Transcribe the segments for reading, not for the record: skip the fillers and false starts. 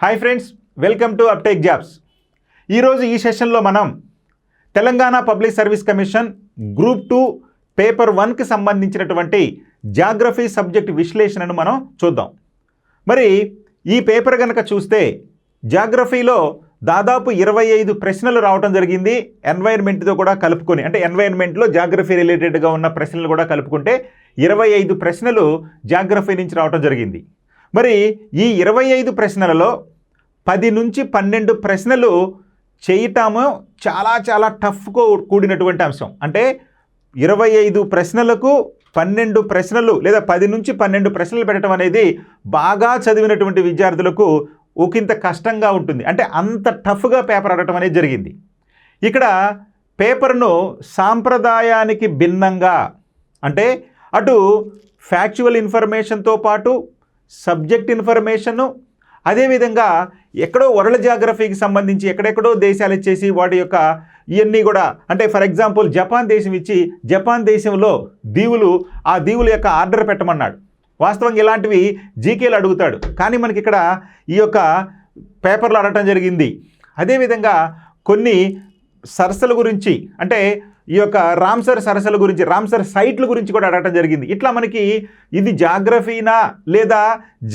Hi friends, welcome to uptake jobs. ఈరోజు ఈ సెషన్లో మనం Telangana public service commission group 2 paper 1కి సంబంధించినటువంటి జాగ్రఫీ సబ్జెక్ట్ విశ్లేషణను మనం చూద్దాం. మరి ఈ పేపర్ కనుక చూస్తే జాగ్రఫీలో దాదాపు 25 ప్రశ్నలు రావడం జరిగింది. ఎన్వైర్న్మెంట్తో కూడా కలుపుకొని, అంటే ఎన్వైర్న్మెంట్లో జాగ్రఫీ రిలేటెడ్గా ఉన్న ప్రశ్నలు కూడా కలుపుకుంటే 25 ప్రశ్నలు జాగ్రఫీ నుంచి రావడం జరిగింది. మరి ఈ 25 ప్రశ్నలలో 10 నుంచి 12 ప్రశ్నలు చేయటము చాలా టఫ్గా కూడినటువంటి అంశం. అంటే 25 ప్రశ్నలకు 12 ప్రశ్నలు లేదా 10 నుంచి 12 ప్రశ్నలు పెట్టడం అనేది బాగా చదివినటువంటి విద్యార్థులకు ఒకంత కష్టంగా ఉంటుంది. అంటే అంత టఫ్గా పేపర్ అడగటం అనేది జరిగింది. ఇక్కడ పేపర్ను సాంప్రదాయానికి భిన్నంగా, అంటే అటు ఫ్యాక్చువల్ ఇన్ఫర్మేషన్తో పాటు సబ్జెక్ట్ ఇన్ఫర్మేషను, అదేవిధంగా ఎక్కడో వరల్డ్ జాగ్రఫీకి సంబంధించి ఎక్కడెక్కడో దేశాలు ఇచ్చేసి వాటి యొక్క ఇవన్నీ కూడా, అంటే ఫర్ ఎగ్జాంపుల్ జపాన్ దేశం ఇచ్చి జపాన్ దేశంలో దీవులు, ఆ దీవుల యొక్క ఆర్డర్ పెట్టమన్నాడు. వాస్తవంగా ఇలాంటివి జీకేలు అడుగుతాడు, కానీ మనకి ఇక్కడ ఈ యొక్క పేపర్లో అడగటం జరిగింది. అదేవిధంగా కొన్ని సరస్సుల గురించి, అంటే ఈ యొక్క రామ్సర్ సరస్సుల గురించి, రామ్సర్ సైట్ల గురించి కూడా అడగటం జరిగింది. ఇట్లా మనకి ఇది జాగ్రఫీనా లేదా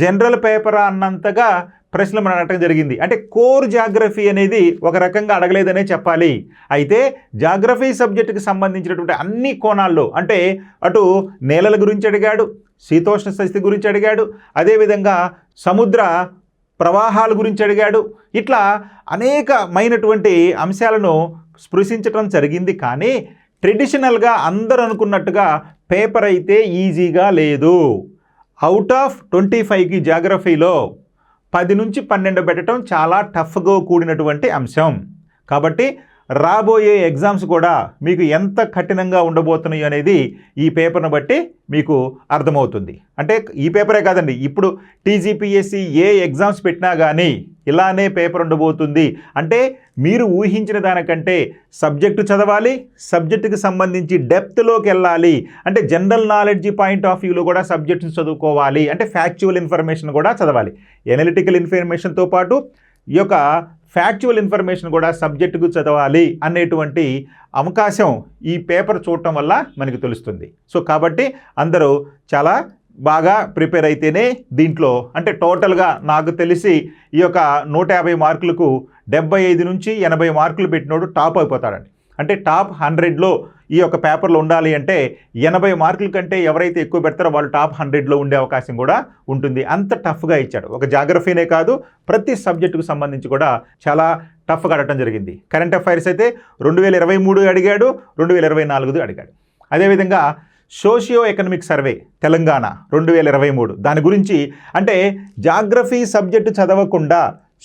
జనరల్ పేపరా అన్నంతగా ప్రశ్నలు మనం అడగటం జరిగింది. అంటే కోర్ జాగ్రఫీ అనేది ఒక రకంగా అడగలేదనే చెప్పాలి. అయితే జాగ్రఫీ సబ్జెక్టుకి సంబంధించినటువంటి అన్ని కోణాల్లో, అంటే అటు నేలల గురించి అడిగాడు, శీతోష్ణ స్థితి గురించి అడిగాడు, అదేవిధంగా సముద్ర ప్రవాహాల గురించి అడిగాడు. ఇట్లా అనేకమైనటువంటి అంశాలను స్పృశించడం జరిగింది. కానీ ట్రెడిషనల్గా అందరూ అనుకున్నట్టుగా పేపర్ అయితే ఈజీగా లేదు. అవుట్ ఆఫ్ 25కి జాగ్రఫీలో 10 నుంచి 12 పెట్టడం చాలా టఫ్గా కూడినటువంటి అంశం. కాబట్టి రాబోయే ఎగ్జామ్స్ కూడా మీకు ఎంత కఠినంగా ఉండబోతున్నాయి అనేది ఈ పేపర్ను బట్టి మీకు అర్థమవుతుంది. అంటే ఈ పేపరే కాదండి, ఇప్పుడు టీజీపీఎస్సీ ఏ ఎగ్జామ్స్ పెట్టినా కానీ ఇలానే పేపర్ ఉండబోతుంది. అంటే మీరు ఊహించిన దానికంటే సబ్జెక్టు చదవాలి, సబ్జెక్టుకి సంబంధించి డెప్త్లోకి వెళ్ళాలి. అంటే జనరల్ నాలెడ్జ్ పాయింట్ ఆఫ్ వ్యూలో కూడా సబ్జెక్ట్ని చదువుకోవాలి. అంటే ఫ్యాక్చువల్ ఇన్ఫర్మేషన్ కూడా చదవాలి. ఎనలిటికల్ ఇన్ఫర్మేషన్తో పాటు ఈ యొక్క ఫ్యాక్చువల్ ఇన్ఫర్మేషన్ కూడా సబ్జెక్టుకు చదవాలి అనేటువంటి అవకాశం ఈ పేపర్ చూడటం వల్ల మనకు తెలుస్తుంది. సో కాబట్టి అందరూ చాలా బాగా ప్రిపేర్ అయితేనే దీంట్లో, అంటే టోటల్గా నాకు తెలిసి ఈ యొక్క 150 మార్కులకు 75 నుంచి 80 మార్కులు పెట్టినోడు టాప్ అయిపోతాడండి. అంటే టాప్ 100లో ఈ యొక్క పేపర్లో ఉండాలి అంటే 80 మార్కుల కంటే ఎవరైతే ఎక్కువ పెడతారో వాళ్ళు టాప్ 100లో ఉండే అవకాశం కూడా ఉంటుంది. అంత టఫ్గా ఇచ్చాడు. ఒక జాగ్రఫీనే కాదు, ప్రతి సబ్జెక్టుకు సంబంధించి కూడా చాలా టఫ్గా అడగటం జరిగింది. కరెంట్ అఫైర్స్ అయితే 2023 అడిగాడు, 2024 అడిగాడు. అదేవిధంగా సోషియో ఎకనామిక్ సర్వే తెలంగాణ 2023 దాని గురించి, అంటే జాగ్రఫీ సబ్జెక్టు చదవకుండా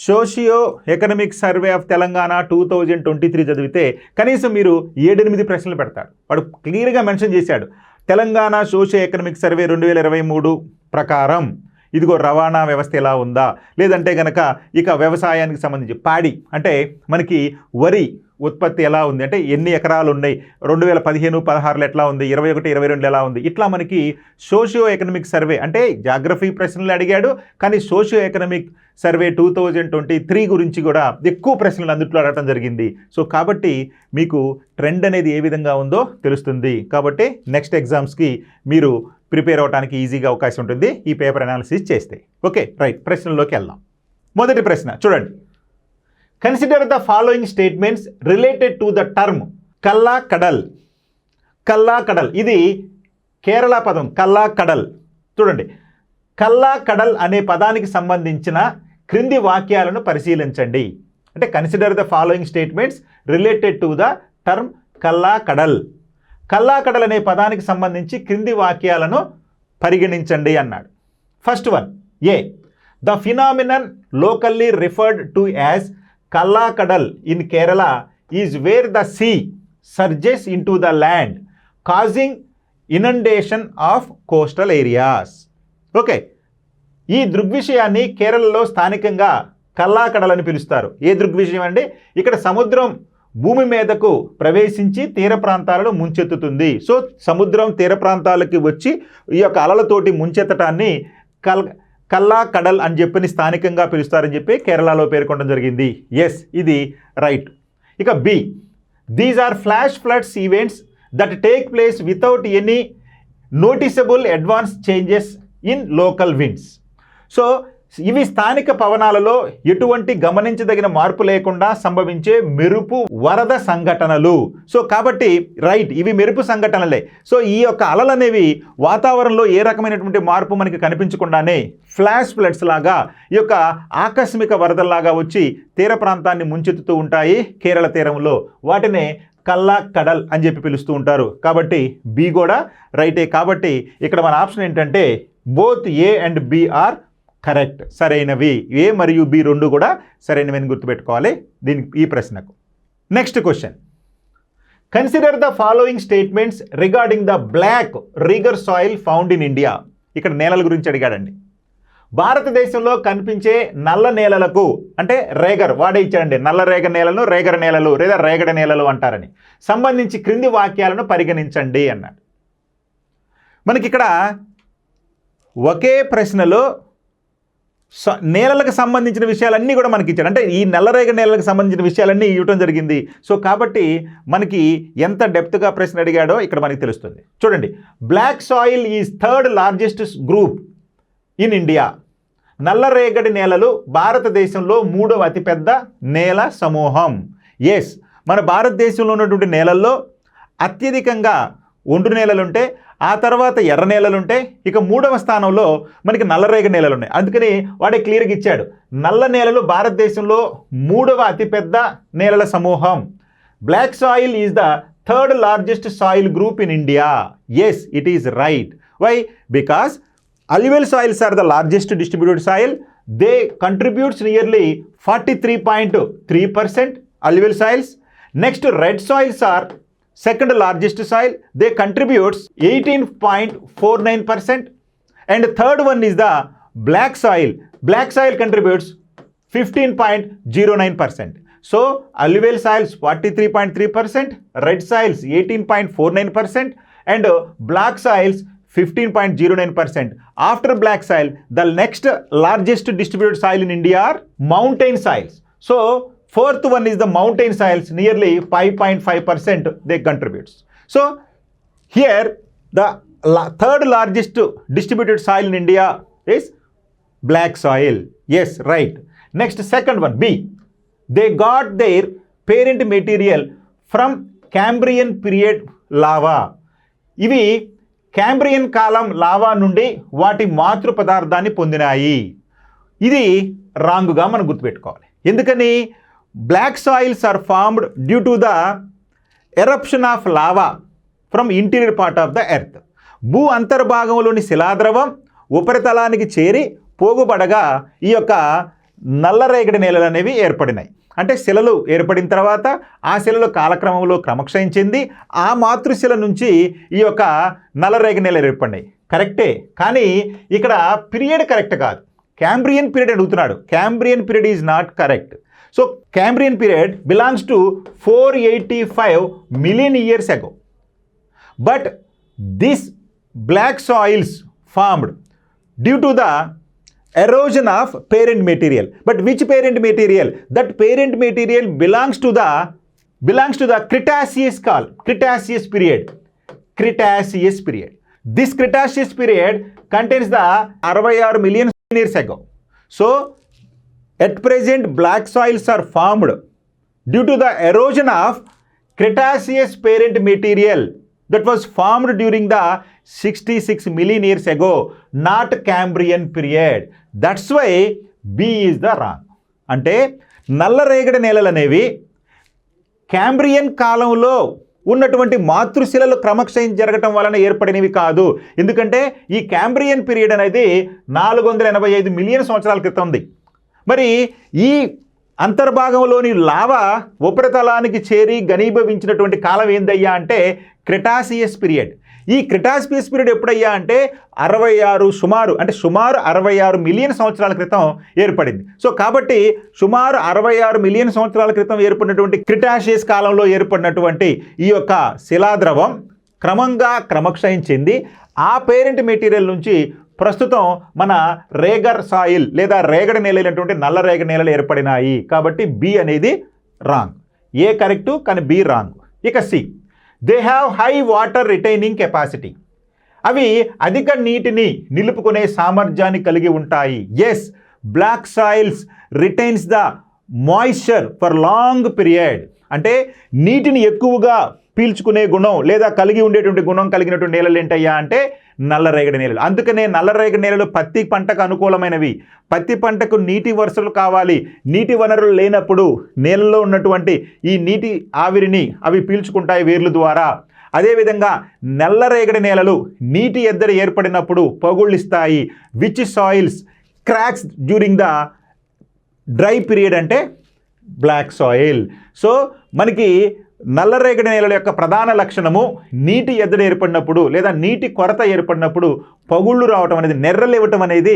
socio economic survey of Telangana 2023 చదివితే కనీసం మీరు 7-8 ప్రశ్నలు పెడతాడు. వాడు క్లియర్గా మెన్షన్ చేశాడు, తెలంగాణ సోషియో ఎకనామిక్ సర్వే 2023 ప్రకారం ఇదిగో రవాణా వ్యవస్థ ఎలా ఉందా, లేదంటే కనుక ఇక వ్యవసాయానికి సంబంధించి పాడి, అంటే మనకి వరి ఉత్పత్తి ఎలా ఉంది, అంటే ఎన్ని ఎకరాలు ఉన్నాయి, 2015-16 ఎట్లా ఉంది, 21-22 ఎలా ఉంది, ఇట్లా మనకి సోషియో ఎకనామిక్ సర్వే, అంటే జాగ్రఫీ ప్రశ్నలు అడిగాడు, కానీ సోషియో ఎకనామిక్ సర్వే 2023 గురించి కూడా ఎక్కువ ప్రశ్నలు అందుట్లో అడగటం జరిగింది. సో కాబట్టి మీకు ట్రెండ్ అనేది ఏ విధంగా ఉందో తెలుస్తుంది. కాబట్టి నెక్స్ట్ ఎగ్జామ్స్కి మీరు ప్రిపేర్ అవ్వడానికి ఈజీగా అవకాశం ఉంటుంది ఈ పేపర్ అనాలిసిస్ చేస్తే. ఓకే రైట్, ప్రశ్నల్లోకి వెళ్దాం. మొదటి ప్రశ్న చూడండి. Consider the following statements related to the term కల్లా కడల్. కల్లా కడల్ ఇది కేరళ పదం, కల్లా కడల్. చూడండి, కల్లా కడల్ అనే పదానికి సంబంధించిన క్రింది వాక్యాలను పరిశీలించండి. అంటే consider the following statements related to the term కల్లా కడల్. కల్లా కడల్ అనే పదానికి సంబంధించి క్రింది వాక్యాలను పరిగణించండి అన్నాడు. First one, A the phenomenon locally referred to as kallakkadal in Kerala is where the sea surges into the land causing inundation of coastal areas. Okay, ఈ దృగ్విషయాన్ని కేరళలో స్థానికంగా కల్లా కడల్ అని పిలుస్తారు. ఏ దృగ్విషయం అంటే ఇక్కడ సముద్రం భూమి మీదకు ప్రవేశించి తీర ప్రాంతాలను ముంచెత్తుతుంది. సో సముద్రం తీర ప్రాంతాలకి వచ్చి ఈ యొక్క అలలతోటి ముంచెత్తటాన్ని కల్లా కడల్ అని చెప్పని స్థానికంగా పిలుస్తారని చెప్పి కేరళలో పేర్కొనడం జరిగింది. ఎస్, ఇది రైట్. ఇక B, these are flash floods events that take place without any noticeable advance changes in local winds. So ఇవి స్థానిక పవనాలలో ఎటువంటి గమనించదగిన మార్పు లేకుండా సంభవించే మెరుపు వరద సంఘటనలు. సో కాబట్టి రైట్, ఇవి మెరుపు సంఘటనలే. సో ఈ యొక్క అలలు అనేవి వాతావరణంలో ఏ రకమైనటువంటి మార్పు మనకి కనిపించకుండానే ఫ్లాష్ ఫ్లడ్స్ లాగా, ఈ యొక్క ఆకస్మిక వరదల్లాగా వచ్చి తీర ప్రాంతాన్ని ముంచెత్తుతూ ఉంటాయి కేరళ తీరంలో. వాటినే కల్లా కడల్ అని చెప్పి పిలుస్తూ ఉంటారు. కాబట్టి బి కూడా రైటే. కాబట్టి ఇక్కడ మన ఆప్షన్ ఏంటంటే both A and B are correct, సరైనవి. ఏ మరియు బి రెండు కూడా సరైనవి అని గుర్తుపెట్టుకోవాలి ఈ ప్రశ్నకు. Next question, consider the following statements regarding the black regur soil found in India. ఇక్కడ నేలల గురించి అడిగాడండి. భారతదేశంలో కనిపించే నల్ల నేలలకు, అంటే రేగర్ వాడే ఇచ్చాడండి, నల్ల రేగ నేలను రేగర్ నేలలు లేదా రేగడ నేలలు అంటారని సంబంధించి క్రింది వాక్యాలను పరిగణించండి అన్నాడు. మనకి ఇక్కడ ఒకే ప్రశ్నలో నేలలకు సంబంధించిన విషయాలన్నీ కూడా మనకి ఇచ్చాడు. అంటే ఈ నల్లరేగ నేలలకు సంబంధించిన విషయాలన్నీ ఇవ్వటం జరిగింది. సో కాబట్టి మనకి ఎంత డెప్త్గా ప్రశ్న అడిగాడో ఇక్కడ మనకి తెలుస్తుంది. చూడండి, black soil is third largest group in India. నల్లరేగడి నేలలు భారతదేశంలో 3వ అతిపెద్ద నేల సమూహం. ఎస్, మన భారతదేశంలో ఉన్నటువంటి నేలల్లో అత్యధికంగా ఒండ్రు నేలలుంటే, ఆ తర్వాత ఎర్ర నేలలుంటే, ఇక 3వ స్థానంలో మనకి నల్లరేగ నేలలు ఉన్నాయి. అందుకని వాడే క్లియర్గా ఇచ్చాడు, నల్ల నేలలు భారతదేశంలో 3వ అతిపెద్ద నేలల సమూహం. Black soil is the third largest soil group in India. Yes, it is right. Why? Because alluvial soils are the largest distributed soil. They contributes nearly 43.3% alluvial soils. Next, red soils are second largest soil. They contributes 18.49%. And third one is the black soil. Black soil contributes 15.09%. So alluvial soils 43.3%, red soils 18.49%, and black soils 15.09%. After black soil, the next largest distributed soil in India are mountain soils. So fourth one is the mountain soils, nearly 5.5% they contributes. So here the third largest distributed soil in India is black soil. Yes, right. Next, second one, B. They got their parent material from Cambrian period lava. ఇవి Cambrian కాలం lava నుండి వాటి మాతృ పదార్థాన్ని పొందినాయి. ఇది రాంగ్గా మనం గుర్తుపెట్టుకోవాలి. ఎందుకని? Black soils are formed due to the eruption of lava from interior part of the earth. భూ అంతర్భాగంలోని శిలాద్రవం ఉపరితలానికి చేరి పోగుపడగా ఈ యొక్క నల్లరేగడి నేలలు అనేవి ఏర్పడినాయి. అంటే శిలలు ఏర్పడిన తర్వాత ఆ శిలలు కాలక్రమంలో క్రమక్షయం చెంది ఆ మాతృశిల నుంచి ఈ యొక్క నల్లరేగ నేలలు ఏర్పడినాయి. కరెక్టే, కానీ ఇక్కడ పీరియడ్ కరెక్ట్ కాదు. క్యాంబ్రియన్ పీరియడ్ అడుగుతున్నాడు. Cambrian period is not correct. So Cambrian period belongs to 485 million years ago. But this black soils formed due to the erosion of parent material. But which parent material? That parent material belongs to the Cretaceous Cretaceous period. Cretaceous period. This Cretaceous period contains the 66 million years ago. So at present black soils are formed due to the erosion of Cretaceous parent material that was formed during the 66 million years ago, not Cambrian period. That's why B is the wrong. అంటే నల్లరేగడి నేలలు అనేవి Cambrian కాలంలో ఉన్నటువంటి మాతృశిలలు క్రమక్షయం జరగటం వలన ఏర్పడినవి కాదు. ఎందుకంటే ఈ క్యాంబ్రియన్ పీరియడ్ అనేది 485 మిలియన్ సంవత్సరాల క్రితం ఉంది. మరి ఈ అంతర్భాగంలోని లావా ఉపరితలానికి చేరి ఘనీభవించినటువంటి కాలం ఏందయ్యా అంటే క్రెటాసియస్ పీరియడ్. ఈ క్రెటాసియస్ పీరియడ్ ఎప్పుడయ్యా అంటే సుమారు 66 మిలియన్ సంవత్సరాల క్రితం ఏర్పడింది. సో కాబట్టి సుమారు 66 మిలియన్ సంవత్సరాల క్రితం ఏర్పడినటువంటి క్రెటాసియస్ కాలంలో ఏర్పడినటువంటి ఈ యొక్క శిలాద్రవం క్రమంగా క్రమక్షయం చెంది ఆ పేరెంట్ మెటీరియల్ నుంచి ప్రస్తుతం మన రేగర్ సాయిల్ లేదా రేగడి నేలైనటువంటి నల్ల రేగడి నేలలు ఏర్పడినాయి. కాబట్టి బి అనేది రాంగ్. ఏ కరెక్టు కానీ బి రాంగ్. ఇక C, they have high water retaining capacity. అవి అధిక నీటిని నిలుపుకునే సామర్థ్యాన్ని కలిగి ఉంటాయి. Yes, black soils retains the moisture for long period. అంటే నీటిని ఎక్కువగా పీల్చుకునే గుణం లేదా కలిగి ఉండేటువంటి గుణం కలిగినటువంటి నేలలు ఏంటయ్యా అంటే నల్లరేగడి నేలలు. అందుకనే నల్లరేగడి నేలలు పత్తి పంటకు అనుకూలమైనవి. పత్తి పంటకు నీటి వనరులు కావాలి. నీటి వనరులు లేనప్పుడు నేలలో ఉన్నటువంటి ఈ నీటి ఆవిరిని అవి పీల్చుకుంటాయి వేర్ల ద్వారా. అదేవిధంగా నల్లరేగడి నేలలు నీటి ఎద్దడి ఏర్పడినప్పుడు పగుళ్ళిస్తాయి. Which soils cracks during the dry period అంటే బ్లాక్ సాయిల్. సో మనకి నల్లరేగడి నేలల యొక్క ప్రధాన లక్షణము నీటి ఎద్దడి ఏర్పడినప్పుడు లేదా నీటి కొరత ఏర్పడినప్పుడు పగుళ్ళు రావటం అనేది, నెర్రలు ఇవ్వటం అనేది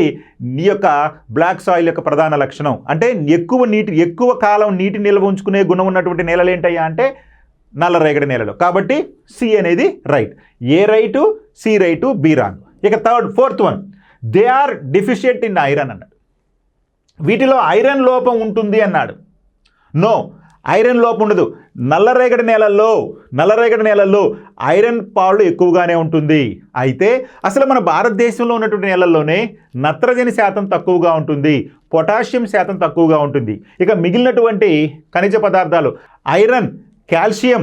నీ యొక్క బ్లాక్ సాయిల్ యొక్క ప్రధాన లక్షణం. అంటే ఎక్కువ కాలం నీటి నిల్వ ఉంచుకునే గుణం ఉన్నటువంటి నేలలు ఏంటయ్యా అంటే నల్లరేగడి నేలలు. కాబట్టి సి అనేది right. A right, C right, B wrong. ఇక fourth one, they are deficient in iron అన్నాడు. వీటిలో ఐరన్ లోపం ఉంటుంది అన్నాడు. నో, ఐరన్ లోపం ఉండదు. నల్లరేగడి నేలల్లో ఐరన్ పాళ్ళు ఎక్కువగానే ఉంటుంది. అయితే అసలు మన భారతదేశంలో ఉన్నటువంటి నేలల్లోనే నత్రజని శాతం తక్కువగా ఉంటుంది, పొటాషియం శాతం తక్కువగా ఉంటుంది. ఇక మిగిలినటువంటి ఖనిజ పదార్థాలు ఐరన్, కాల్షియం,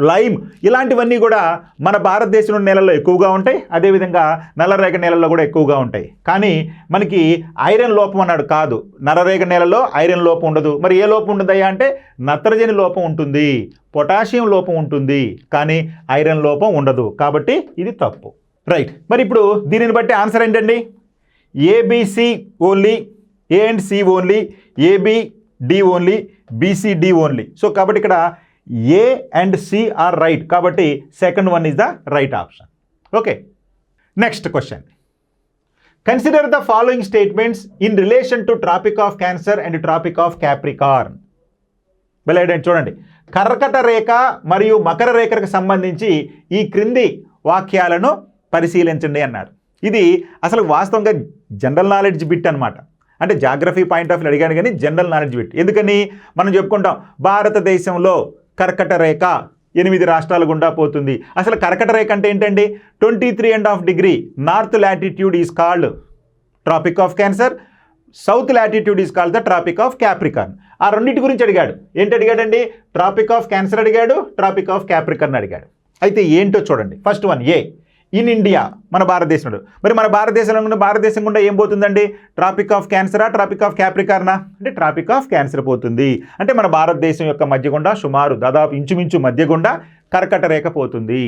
లైమ్ ఇలాంటివన్నీ కూడా మన భారతదేశంలో నేలల్లో ఎక్కువగా ఉంటాయి. అదేవిధంగా నల్లరేగడి నేలల్లో కూడా ఎక్కువగా ఉంటాయి. కానీ మనకి ఐరన్ లోపం అన్నాడు. కాదు, నల్లరేగడి నేలలో ఐరన్ లోపం ఉండదు. మరి ఏ లోపం ఉండదయ్యా అంటే నత్రజని లోపం ఉంటుంది, పొటాషియం లోపం ఉంటుంది, కానీ ఐరన్ లోపం ఉండదు. కాబట్టి ఇది తప్పు. రైట్. మరి ఇప్పుడు దీనిని బట్టి ఆన్సర్ ఏంటండి? A B C only, A and C only, A B D only, B C D only. So కాబట్టి ఇక్కడ A and C are right. కాబట్టి second one is the right option. Okay, next question. Consider the following statements in relation to Tropic of Cancer and Tropic of Capricorn. వెళ్ళండి, చూడండి. కర్కట రేఖ మరియు మకర రేఖకు సంబంధించి ఈ క్రింది వాక్యాలను పరిశీలించండి అన్నాడు. ఇది అసలు వాస్తవంగా జనరల్ నాలెడ్జ్ బిట్ అనమాట. అంటే జాగ్రఫీ పాయింట్ ఆఫ్ వ్యూ అడిగాను, కానీ జనరల్ నాలెడ్జ్ బిట్. ఎందుకని మనం చెప్పుకుంటాం భారతదేశంలో కర్కట రేఖ 8 రాష్ట్రాల గుండా పోతుంది. అసలు కర్కట రేఖ అంటే ఏంటండి? 23.5 degree north latitude is called Tropic of Cancer, south latitude is called the Tropic of Capricorn. ఆ రెండింటి గురించి అడిగాడు. ఏంటి అడిగాడండి? ట్రాపిక్ ఆఫ్ క్యాన్సర్ అడిగాడు, ట్రాపిక్ ఆఫ్ క్యాప్రికార్న్ అడిగాడు. అయితే ఏంటో చూడండి. First one, A in India, మన భారతదేశంలో. మరి మన భారతదేశం గుండా ఏం పోతుందండి? ట్రాపిక్ ఆఫ్ క్యాన్సరా, ట్రాపిక్ ఆఫ్ క్యాప్రికార్నా? అంటే ట్రాపిక్ ఆఫ్ క్యాన్సర్ పోతుంది. అంటే మన భారతదేశం యొక్క మధ్య గుండా సుమారు దాదాపు ఇంచుమించు మధ్య గుండా కర్కట రేఖ పోతుంది.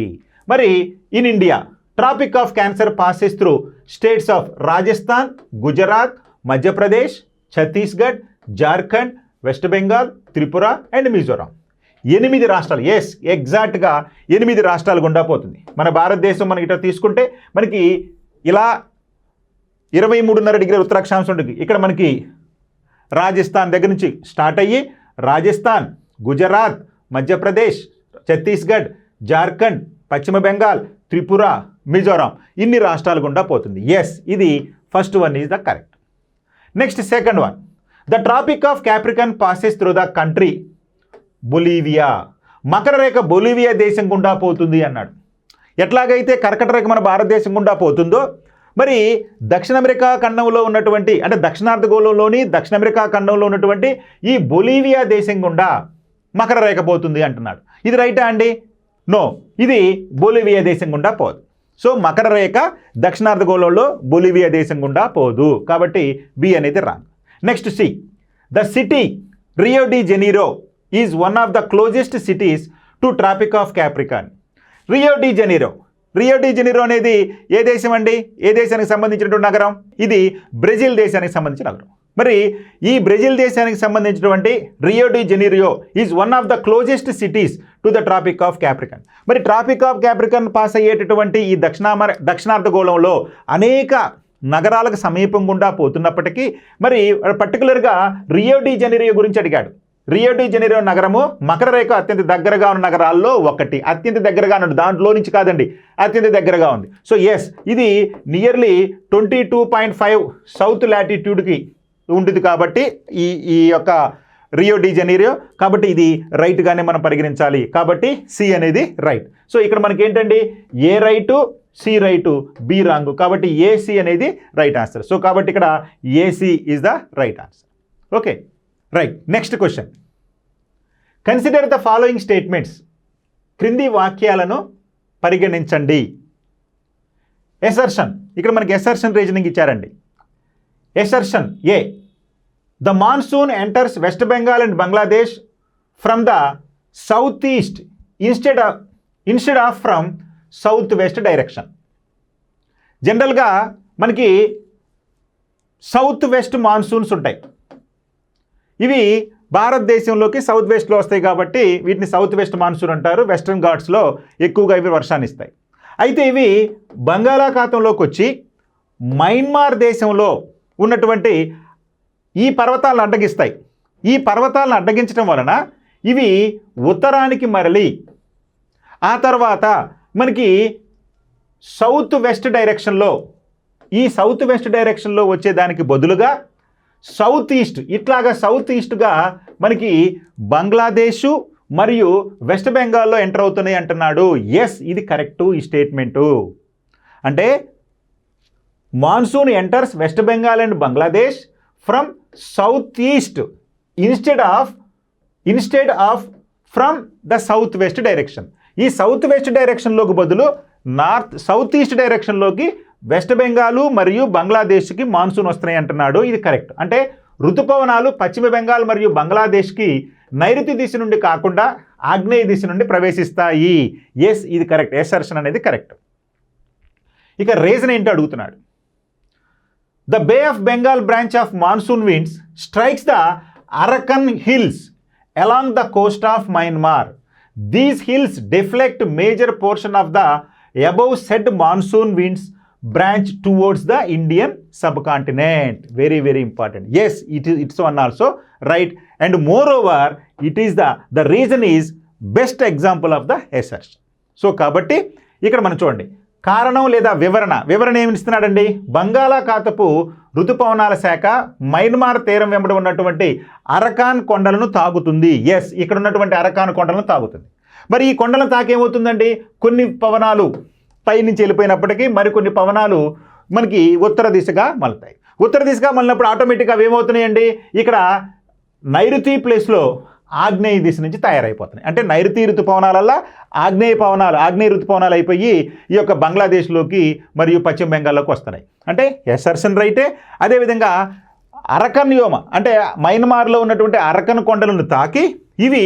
మరి in India Tropic of Cancer passes through states of Rajasthan, Gujarat, Madhya Pradesh, Chhattisgarh, Jharkhand, West Bengal, Tripura and Mizoram. 8 రాష్ట్రాలు. ఎస్, ఎగ్జాక్ట్గా 8 రాష్ట్రాలు గుండా పోతుంది. మన భారతదేశం మనకి ఇట్లా తీసుకుంటే మనకి ఇలా 23.5 డిగ్రీ ఉత్తరాక్షాంశం ఉంటుంది. ఇక్కడ మనకి రాజస్థాన్ దగ్గర నుంచి స్టార్ట్ అయ్యి రాజస్థాన్, గుజరాత్, మధ్యప్రదేశ్, ఛత్తీస్గఢ్, జార్ఖండ్, పశ్చిమ బెంగాల్, త్రిపుర, మిజోరాం ఇన్ని రాష్ట్రాలు గుండా పోతుంది. ఎస్, ఇది first one is the correct. Next second one, the Tropic of Capricorn passes through the country Bolivia. మకర రేఖ బొలీవియా దేశం గుండా పోతుంది అన్నాడు. ఎట్లాగైతే కర్కట రేఖ మన భారతదేశం గుండా పోతుందో మరి దక్షిణ అమెరికా ఖండంలో ఉన్నటువంటి అంటే దక్షిణార్ధగోళంలోని దక్షిణ అమెరికా ఖండంలో ఉన్నటువంటి ఈ బొలీవియా దేశం గుండా మకర రేఖ పోతుంది అంటున్నాడు. ఇది రైటా అండి? నో, ఇది బొలీవియా దేశం గుండా పోదు. సో మకర రేఖ దక్షిణార్ధగోళంలో బొలీవియా దేశం గుండా పోదు. కాబట్టి బి అనేది wrong. Next C, the city Rio de Janeiro is one of the closest cities to Tropic of Capricorn. Rio de Janeiro అనేది ఏ దేశం అండి? ఏ దేశానికి సంబంధించినటువంటి నగరం? ఇది బ్రెజిల్ దేశానికి సంబంధించిన నగరం. మరి ఈ బ్రెజిల్ దేశానికి సంబంధించినటువంటి Rio de Janeiro is one of the closest cities to the Tropic of Capricorn. మరి ట్రాపిక్ ఆఫ్ క్యాప్రికార్న్ పాస్ అయ్యేటటువంటి ఈ దక్షిణార్ధగోళంలో అనేక నగరాలకు సమీపం గుండా పోతున్నప్పటికీ మరి పర్టికులర్గా రియో డి జెనీరో గురించి అడిగాడు. రియో డి జనీరో నగరము మకర రేఖ అత్యంత దగ్గరగా ఉన్న నగరాల్లో ఒకటి. అత్యంత దగ్గరగా ఉన్నది, దాంట్లో నుంచి కాదండి, అత్యంత దగ్గరగా ఉంది. సో ఎస్, ఇది నియర్లీ 22.5 సౌత్ లాటిట్యూడ్కి ఉంటుంది కాబట్టి ఈ యొక్క రియో డి జనీరో, కాబట్టి ఇది రైట్గానే మనం పరిగణించాలి. కాబట్టి సి అనేది రైట్. సో ఇక్కడ మనకి ఏంటండి, A right, C right, B wrong. కాబట్టి ఏసి అనేది రైట్ ఆన్సర్. సో కాబట్టి ఇక్కడ A C is the right answer. Okay, right. Next question, consider the following statements. క్రింది వాక్యాలను పరిగణించండి. ఎసర్షన్, ఇక్కడ మనకి ఎసర్షన్ రీజనింగ్ ఇచ్చారండి. Assertion A, the monsoon enters West Bengal and Bangladesh from the south east instead of from south west direction. జనరల్గా మనకి south west monsoons ఉంటాయి. ఇవి భారతదేశంలోకి సౌత్ వెస్ట్లో వస్తాయి కాబట్టి వీటిని సౌత్ వెస్ట్ మాన్సూన్ అంటారు. వెస్ట్రన్ ఘాట్స్లో ఎక్కువగా ఇవి వర్షాన్ని ఇస్తాయి. అయితే ఇవి బంగాళాఖాతంలోకి వచ్చి మయన్మార్ దేశంలో ఉన్నటువంటి ఈ పర్వతాలను అడ్డగిస్తాయి. ఈ పర్వతాలను అడ్డగించడం వలన ఇవి ఉత్తరానికి మరలి ఆ తర్వాత మనకి సౌత్ వెస్ట్ డైరెక్షన్లో, ఈ సౌత్ వెస్ట్ డైరెక్షన్లో వచ్చేదానికి బదులుగా సౌత్ ఈస్ట్, ఇట్లాగా సౌత్ ఈస్ట్గా మనకి బంగ్లాదేశు మరియు వెస్ట్ బెంగాల్లో ఎంటర్ అవుతున్నాయి అంటున్నాడు. ఎస్, ఇది కరెక్టు ఈ స్టేట్మెంటు. అంటే monsoon enters West Bengal and Bangladesh from south east instead of from the south west direction. ఈ సౌత్ వెస్ట్ డైరెక్షన్లోకి బదులు సౌత్ ఈస్ట్ డైరెక్షన్లోకి వెస్ట్ బెంగాలు మరియు బంగ్లాదేశ్కి మాన్సూన్ వస్తున్నాయి అంటున్నాడు. ఇది కరెక్ట్. అంటే ఋతుపవనాలు పశ్చిమ బెంగాల్ మరియు బంగ్లాదేశ్కి నైరుతి దిశ నుండి కాకుండా ఆగ్నేయ దిశ నుండి ప్రవేశిస్తాయి. ఎస్, ఇది కరెక్ట్. ఎసర్షన్ అనేది కరెక్ట్. ఇక రీజన్ ఏంటో అడుగుతున్నాడు. The Bay of Bengal branch of monsoon winds strikes the Arakan hills along the coast of Myanmar. These hills deflect major portion of the above said monsoon winds branch towards the Indian subcontinent. Very, very important. Yes, it's one also right. And moreover, it is the reason is best example of the assertion. So కాబట్టి ఇక్కడ మనం చూడండి, కారణం లేదా వివరణ ఏమి ఇస్తున్నాడండి. బంగాళాఖాతపు ఋతుపవనాల శాఖ మయన్మార్ తీరం వెంబడి ఉన్నటువంటి అరకాన్ కొండలను తాగుతుంది. ఎస్, ఇక్కడ ఉన్నటువంటి అరకాన్ కొండలను తాగుతుంది. మరి ఈ కొండలను తాకేమవుతుందండి, కొన్ని పవనాలు పైనుంచి వెళ్ళిపోయినప్పటికీ మరికొన్ని పవనాలు మనకి ఉత్తర దిశగా మలుతాయి. ఉత్తర దిశగా మళ్ళినప్పుడు ఆటోమేటిక్గా అవి ఏమవుతున్నాయండి, ఇక్కడ నైరుతి ప్లేస్లో ఆగ్నేయ దిశ నుంచి తయారైపోతున్నాయి. అంటే నైరుతి ఋతుపవనాలల్లో ఆగ్నేయ ఋతుపవనాలు అయిపోయి ఈ యొక్క బంగ్లాదేశ్లోకి మరియు పశ్చిమ బెంగాల్లోకి వస్తున్నాయి. అంటే ఎసర్షన్ రైటే. అదేవిధంగా అరకన్ వ్యోమ అంటే మయన్మార్లో ఉన్నటువంటి అరకన్ కొండలను తాకి ఇవి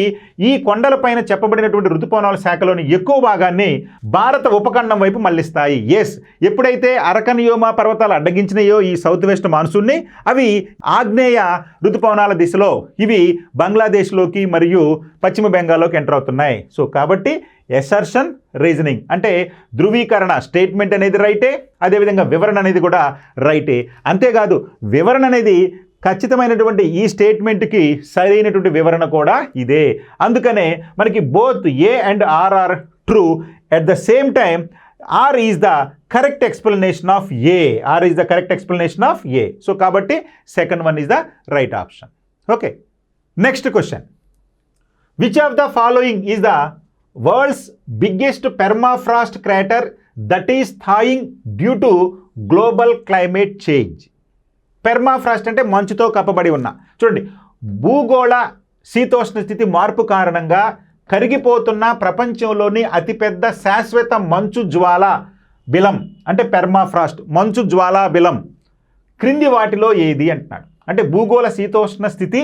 ఈ కొండలపైన చెప్పబడినటువంటి ఋతుపవనాల శాఖలోని ఎక్కువ భాగాన్ని భారత ఉపఖండం వైపు మళ్లిస్తాయి. ఎస్, ఎప్పుడైతే అరకన్ వ్యోమ పర్వతాలు అడ్డగించినాయో ఈ సౌత్ వెస్ట్ మాన్సూన్ని, అవి ఆగ్నేయ ఋతుపవనాల దిశలో ఇవి బంగ్లాదేశ్లోకి మరియు పశ్చిమ బెంగాల్లోకి ఎంటర్ అవుతున్నాయి. సో కాబట్టి ఎసర్షన్ రీజనింగ్ అంటే ధృవీకరణ స్టేట్మెంట్ అనేది రైటే, అదేవిధంగా వివరణ అనేది కూడా రైటే. అంతేకాదు వివరణ అనేది ఖచ్చితమైనటువంటి ఈ స్టేట్మెంట్కి సరైనటువంటి వివరణ కూడా ఇదే. అందుకనే మనకి both A and R are true. At the same time R is the correct explanation of A. So కాబట్టి second one is the right option. Okay, next question, which of the following is the world's biggest permafrost crater that is thawing due to global climate change. Permafrost అంటే మంచుతో కప్పబడి ఉన్న, చూడండి, భూగోళ శీతోష్ణ స్థితి మార్పు కారణంగా కరిగిపోతున్న ప్రపంచంలోని అతిపెద్ద శాశ్వత మంచు జ్వాల బిలం అంటే పెర్మాఫ్రాస్ట్, మంచు జ్వాలా బిలం క్రింది వాటిలో ఏది అంటున్నాడు. అంటే భూగోళ శీతోష్ణ స్థితి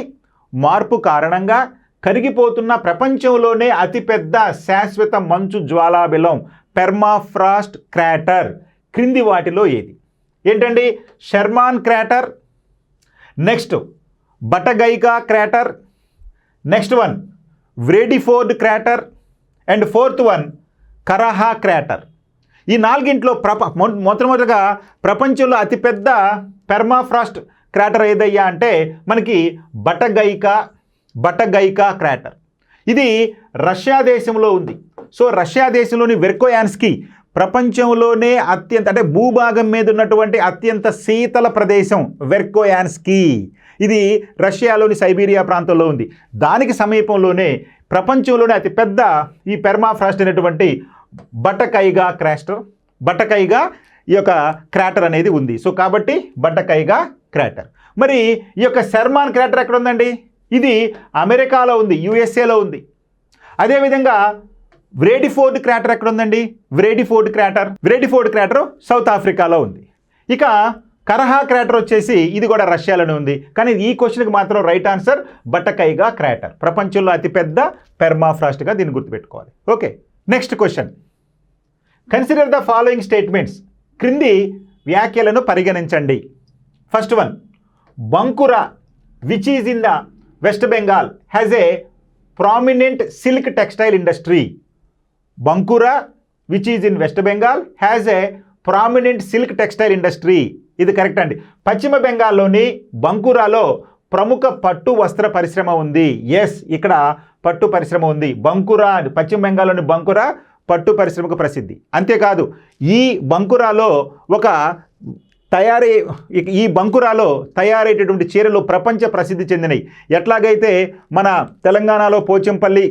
మార్పు కారణంగా కరిగిపోతున్న ప్రపంచంలోనే అతిపెద్ద శాశ్వత మంచు జ్వాలాబిలం పెర్మాఫ్రాస్ట్ క్రాటర్ క్రింది వాటిలో ఏది? ఏంటండి? Sherman crater, next Batagaika crater, next one Vredefort crater and fourth one Karaha crater. ఈ నాలుగింట్లో మొట్టమొదటిగా ప్రపంచంలో అతిపెద్ద పెర్మాఫ్రాస్ట్ క్రాటర్ ఏదయ్యా అంటే మనకి బటగైకా బటగైకా క్రాటర్. ఇది రష్యా దేశంలో ఉంది. సో రష్యా దేశంలోని వెర్కోయాన్స్కీ ప్రపంచంలోనే అత్యంత అంటే భూభాగం మీద ఉన్నటువంటి అత్యంత శీతల ప్రదేశం వెర్కోయాన్స్కీ. ఇది రష్యాలోని సైబీరియా ప్రాంతంలో ఉంది. దానికి సమీపంలోనే ప్రపంచంలోనే అతిపెద్ద ఈ పెర్మాఫ్రాస్ట్ అనేటువంటి బటకైగా ఈ యొక్క క్రాటర్ అనేది ఉంది. సో కాబట్టి బటకైగా క్రాటర్. మరి ఈ యొక్క షెర్మాన్ క్రాటర్ ఎక్కడ ఉందండి? ఇది అమెరికాలో ఉంది, యుఎస్ఏలో ఉంది. అదేవిధంగా వ్రేడిఫోర్డ్ క్రాటర్ ఎక్కడ ఉందండి? వ్రేడిఫోర్డ్ క్రాటర్ సౌత్ ఆఫ్రికాలో ఉంది. ఇక కరహా క్రాటర్ వచ్చేసి ఇది కూడా రష్యాలోనే ఉంది. కానీ ఈ క్వశ్చన్కి మాత్రం రైట్ ఆన్సర్ బటకైగా క్రాటర్. ప్రపంచంలో అతిపెద్ద పెర్మాఫ్రాస్ట్గా దీన్ని గుర్తుపెట్టుకోవాలి. Okay, next question. Consider the following statements. క్రింది వ్యాఖ్యలను పరిగణించండి. First one, Bankura which is in the west Bengal has a prominent silk textile industry. Bankura which is in west Bengal has a prominent silk textile industry. ఇది correct అండి. పశ్చిమ బెంగాల్లోని బంకురాలో ప్రముఖ పట్టు వస్త్ర పరిశ్రమ ఉంది. ఎస్, ఇక్కడ పట్టు పరిశ్రమ ఉంది. బంకురా, పశ్చిమ బెంగాల్లోని బంకురా పట్టు పరిశ్రమకు ప్రసిద్ధి. అంతేకాదు ఈ బంకురాలో తయారయ్యేటటువంటి చీరలు ప్రపంచ ప్రసిద్ధి చెందినవి. ఎట్లాగైతే మన తెలంగాణలో పోచంపల్లి,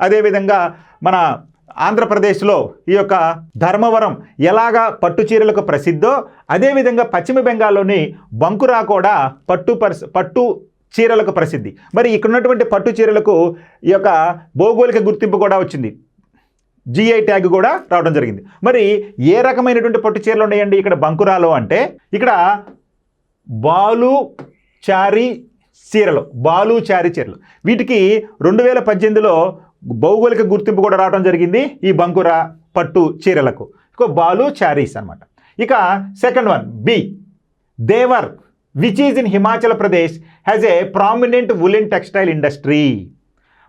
అదేవిధంగా మన ఆంధ్రప్రదేశ్లో ఈ యొక్క ధర్మవరం ఎలాగా పట్టు చీరలకు ప్రసిద్ధో, అదేవిధంగా పశ్చిమ బెంగాల్లోని బంకురా కూడా పట్టు చీరలకు ప్రసిద్ధి. మరి ఇక్కడ ఉన్నటువంటి పట్టు చీరలకు ఈ యొక్క భౌగోళిక గుర్తింపు కూడా వచ్చింది, జిఐ ట్యాగ్ కూడా రావడం జరిగింది. మరి ఏ రకమైనటువంటి పట్టు చీరలు ఉన్నాయండి ఇక్కడ బంకురాలో అంటే? ఇక్కడ బాలుచారి చీరలు. వీటికి 2018లో భౌగోళిక గుర్తింపు కూడా రావడం జరిగింది ఈ బంకురా పట్టు చీరలకు. బాలుచారీస్ అన్నమాట. ఇక సెకండ్ వన్, బి, దేవర్ which is in Himachal Pradesh has a prominent woollen textile industry.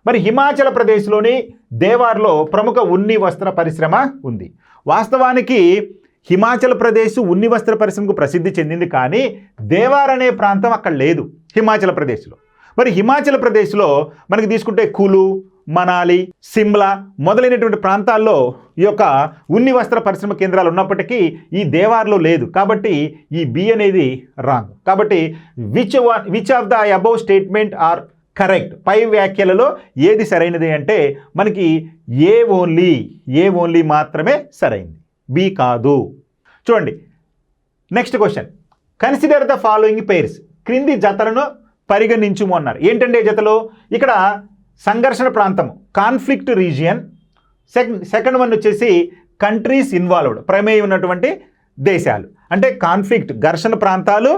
మరి హిమాచల్ ప్రదేశ్లోని దేవార్లో ప్రముఖ ఉన్ని వస్త్ర పరిశ్రమ ఉంది. వాస్తవానికి హిమాచల్ ప్రదేశ్ ఉన్ని వస్త్ర పరిశ్రమకు ప్రసిద్ధి చెందింది, కానీ దేవార్ అనే ప్రాంతం అక్కడ లేదు హిమాచల్ ప్రదేశ్లో. మరి హిమాచల్ ప్రదేశ్లో మనకి తీసుకుంటే కులు, మనాలి, సిమ్లా మొదలైనటువంటి ప్రాంతాల్లో ఈ యొక్క ఉన్ని వస్త్ర పరిశ్రమ కేంద్రాలు ఉన్నప్పటికీ ఈ దేవార్లో లేదు. కాబట్టి ఈ బి అనేది రాంగ్. కాబట్టి which of the above statement are correct. పై వ్యాఖ్యలలో ఏది సరైనది అంటే మనకి ఏ ఓన్లీ మాత్రమే సరైంది, బి కాదు. చూడండి next question. Consider the following pairs. క్రింది జతలను పరిగణించుము అన్నారు. ఏంటంటే జతలు? ఇక్కడ సంఘర్షణ ప్రాంతం, కాన్ఫ్లిక్ట్ రీజియన్. సెకండ్ వన్ వచ్చేసి కంట్రీస్ ఇన్వాల్వ్డ్, ప్రమేయం ఉన్నటువంటి దేశాలు. అంటే కాన్ఫ్లిక్ట్ ఘర్షణ ప్రాంతాలు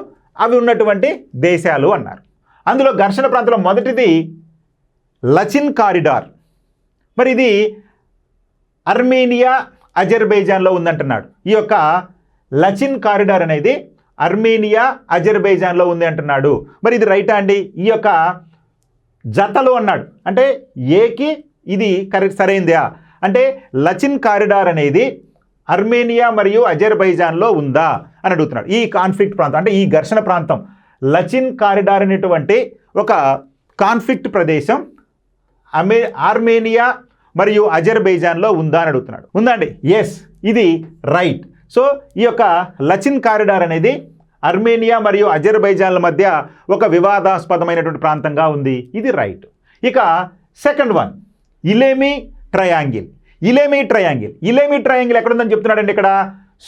అవి ఉన్నటువంటి దేశాలు అన్నారు. అందులో ఘర్షణ ప్రాంతంలో మొదటిది లచిన్ కారిడార్. మరి ఇది అర్మేనియా, అజర్బైజాన్లో ఉందంటున్నాడు. ఈ యొక్క లచిన్ కారిడార్ అనేది అర్మేనియా, అజర్బైజాన్లో ఉంది అంటున్నాడు. మరి ఇది రైటా అండి? ఈ యొక్క జతలు అన్నాడు అంటే ఏకి ఇది కరెక్ట్ సరైందా అంటే లచిన్ కారిడార్ అనేది అర్మేనియా మరియు అజర్బైజాన్లో ఉందా అని అడుగుతున్నాడు. ఈ కాన్ఫ్లిక్ట్ ప్రాంతం అంటే ఈ ఘర్షణ ప్రాంతం లచిన్ కారిడార్ అనేటువంటి ఒక కాన్ఫ్లిక్ట్ ప్రదేశం ఆర్మేనియా మరియు అజర్బైజాన్లో ఉందా అని అడుగుతున్నాడు. ఉందండి, ఎస్, ఇది రైట్. సో ఈ యొక్క లచిన్ కారిడార్ అనేది అర్మేనియా మరియు అజర్బైజాన్ల మధ్య ఒక వివాదాస్పదమైనటువంటి ప్రాంతంగా ఉంది. ఇది రైట్. ఇక సెకండ్ వన్, ఇలేమి ట్రయాంగిల్ ఎక్కడ ఉందని చెప్తున్నాడండి? ఇక్కడ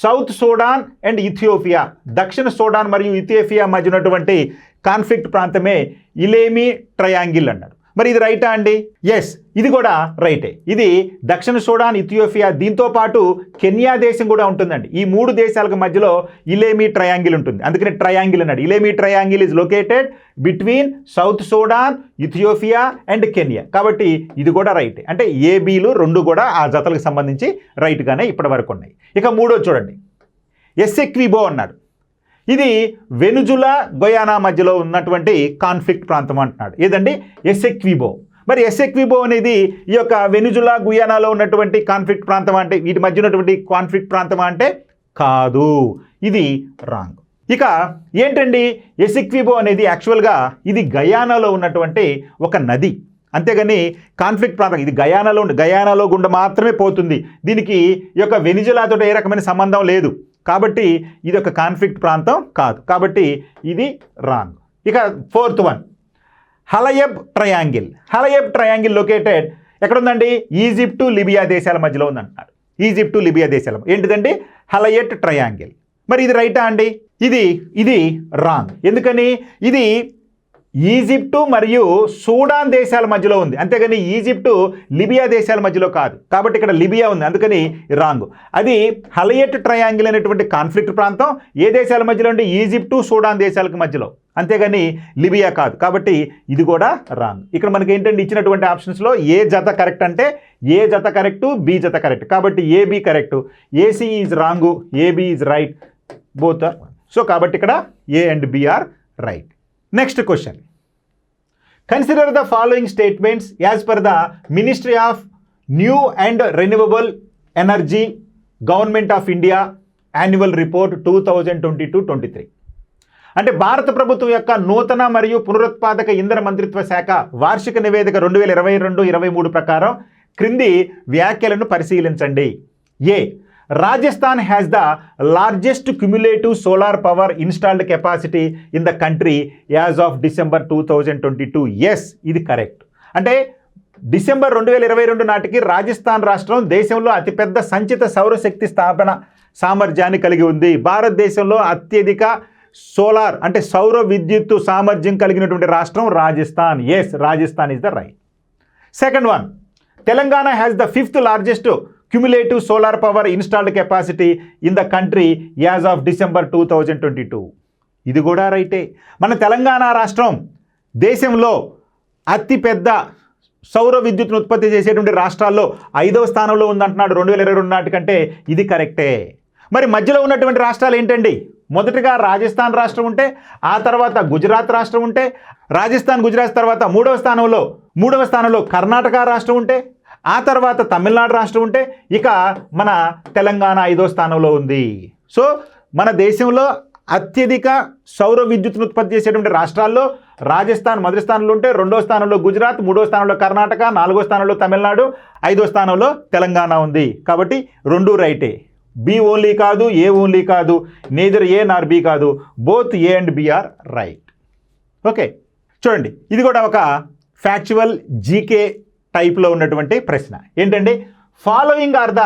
సౌత్ సూడాన్ అండ్ ఇథియోపియా, దక్షిణ సూడాన్ మరియు ఇథియోపియా మధ్య ఉన్నటువంటి కాన్ఫ్లిక్ట్ ప్రాంతమే ఇలేమి ట్రయాంగిల్ అన్నాడు. మరి ఇది రైటా అండి? ఎస్, ఇది కూడా రైటే. ఇది దక్షిణ సూడాన్, ఇథియోపియా, దీంతో పాటు కెన్యా దేశం కూడా ఉంటుందండి. ఈ మూడు దేశాలకు మధ్యలో ఇలేమి ట్రయాంగిల్ ఉంటుంది, అందుకని ట్రయాంగిల్ అన్నాడు. Ilemi triangle is located between South Sudan, Ethiopia and Kenya. కాబట్టి ఇది కూడా రైటే. అంటే ఏబీలు రెండు కూడా ఆ జతలకు సంబంధించి రైట్గానే ఇప్పటి వరకు ఉన్నాయి. ఇక మూడో చూడండి, ఎస్సెక్విబో అన్నాడు. ఇది వెనుజులా, గయానా మధ్యలో ఉన్నటువంటి కాన్ఫ్లిక్ట్ ప్రాంతం అంటున్నాడు. ఏదండి? ఎస్సెక్విబో. మరి ఎస్సెక్విబో అనేది ఈ యొక్క వెనుజులా, గుయానాలో ఉన్నటువంటి కాన్ఫ్లిక్ట్ ప్రాంతం అంటే వీటి మధ్య ఉన్నటువంటి కాన్ఫ్లిక్ట్ ప్రాంతం అంటే కాదు, ఇది రాంగ్. ఇక ఏంటండి ఎసిక్విబో అనేది యాక్చువల్గా ఇది గయానాలో ఉన్నటువంటి ఒక నది, అంతేగాని కాన్ఫ్లిక్ట్ ప్రాంతం. ఇది గయానాలో గుండా మాత్రమే పోతుంది. దీనికి ఈ యొక్క వెనిజులాతో ఏ రకమైన సంబంధం లేదు. కాబట్టి ఇది ఒక కాన్ఫ్లిక్ట్ ప్రాంతం కాదు. కాబట్టి ఇది రాంగ్. ఇక ఫోర్త్ వన్, హలయబ్ ట్రయాంగిల్ లొకేటెడ్ ఎక్కడ ఉందండి? ఈజిప్టు లిబియా దేశాల మధ్యలో ఉందంటున్నారు. ఈజిప్టు లిబియా దేశాల ఏంటిదండి? హలయట్ ట్రయాంగిల్. మరి ఇది రైటా అండి? ఇది రాంగ్. ఎందుకని? ఇది ఈజిప్టు మరియు సూడాన్ దేశాల మధ్యలో ఉంది, అంతేగాని ఈజిప్టు లిబియా దేశాల మధ్యలో కాదు. కాబట్టి ఇక్కడ లిబియా ఉంది, అందుకని రాంగ్. అది హలయట్ ట్రయాంగిల్ అనేటువంటి కాన్ఫ్లిక్ట్ ప్రాంతం ఏ దేశాల మధ్యలో ఉంటే ఈజిప్టు సూడాన్ దేశాలకు మధ్యలో, అంతేగాని లిబియా కాదు. కాబట్టి ఇది కూడా రాంగ్. ఇక్కడ మనకి ఏంటంటే ఇచ్చినటువంటి ఆప్షన్స్లో ఏ జత కరెక్ట్ అంటే ఏ జత కరెక్టు, బి జత కరెక్ట్. కాబట్టి A B correct, A C is wrong, A B is right, both are. So కాబట్టి ఇక్కడ A and B are right. Next question, consider the following statements as per the Ministry of New and Renewable Energy Government of India annual report 2022-23. అంటే భారత ప్రభుత్వం యొక్క నూతన మరియు పునరుత్పాదక ఇంధన మంత్రిత్వ శాఖ వార్షిక నివేదిక 2022-23 ప్రకారం క్రింది వ్యాఖ్యలను పరిశీలించండి. A, Rajasthan has the largest cumulative solar power installed capacity in the country as of December 2022. Yes, ఇది కరెక్ట్. అంటే డిసెంబర్ 2022 నాటికి రాజస్థాన్ రాష్ట్రం దేశంలో అతిపెద్ద సంచిత సౌరశక్తి స్థాపన సామర్థ్యాన్ని కలిగి ఉంది. భారతదేశంలో అత్యధిక సోలార్ అంటే సౌర విద్యుత్తు సామర్థ్యం కలిగినటువంటి రాష్ట్రం Rajasthan. Yes, Rajasthan is the right. Second one, Telangana has the 5th largest cumulative solar power installed capacity in the country as of December 2022. ఇది కూడా రైటే. మన తెలంగాణ రాష్ట్రం దేశంలో అతిపెద్ద సౌర విద్యుత్తును ఉత్పత్తి చేసేటువంటి రాష్ట్రాల్లో 5వ స్థానంలో ఉందంటున్నాడు 2022 నాటికంటే. ఇది కరెక్టే. మరి మధ్యలో ఉన్నటువంటి రాష్ట్రాలు ఏంటండి? మొదటగా రాజస్థాన్ రాష్ట్రం ఉంటే, ఆ తర్వాత గుజరాత్ రాష్ట్రం ఉంటే, రాజస్థాన్ గుజరాత్ తర్వాత మూడవ స్థానంలో కర్ణాటక రాష్ట్రం ఉంటే, ఆ తర్వాత తమిళనాడు రాష్ట్రం ఉంటే, ఇక మన తెలంగాణ 5వ స్థానంలో ఉంది. సో మన దేశంలో అత్యధిక సౌర విద్యుత్తును ఉత్పత్తి చేసేటువంటి రాష్ట్రాల్లో రాజస్థాన్ మొదటి స్థానంలో ఉంటే, 2వ స్థానంలో గుజరాత్, 3వ స్థానంలో కర్ణాటక, 4వ స్థానంలో తమిళనాడు, 5వ స్థానంలో తెలంగాణ ఉంది. కాబట్టి రెండు రైటే. బి ఓన్లీ కాదు, ఏ ఓన్లీ కాదు, నేదర్ ఏ నార్ బి కాదు, both A and B are right. Okay, చూడండి, ఇది కూడా ఒక ఫ్యాక్చువల్ జీకే టైప్లో ఉన్నటువంటి ప్రశ్న. ఏంటంటే, following are the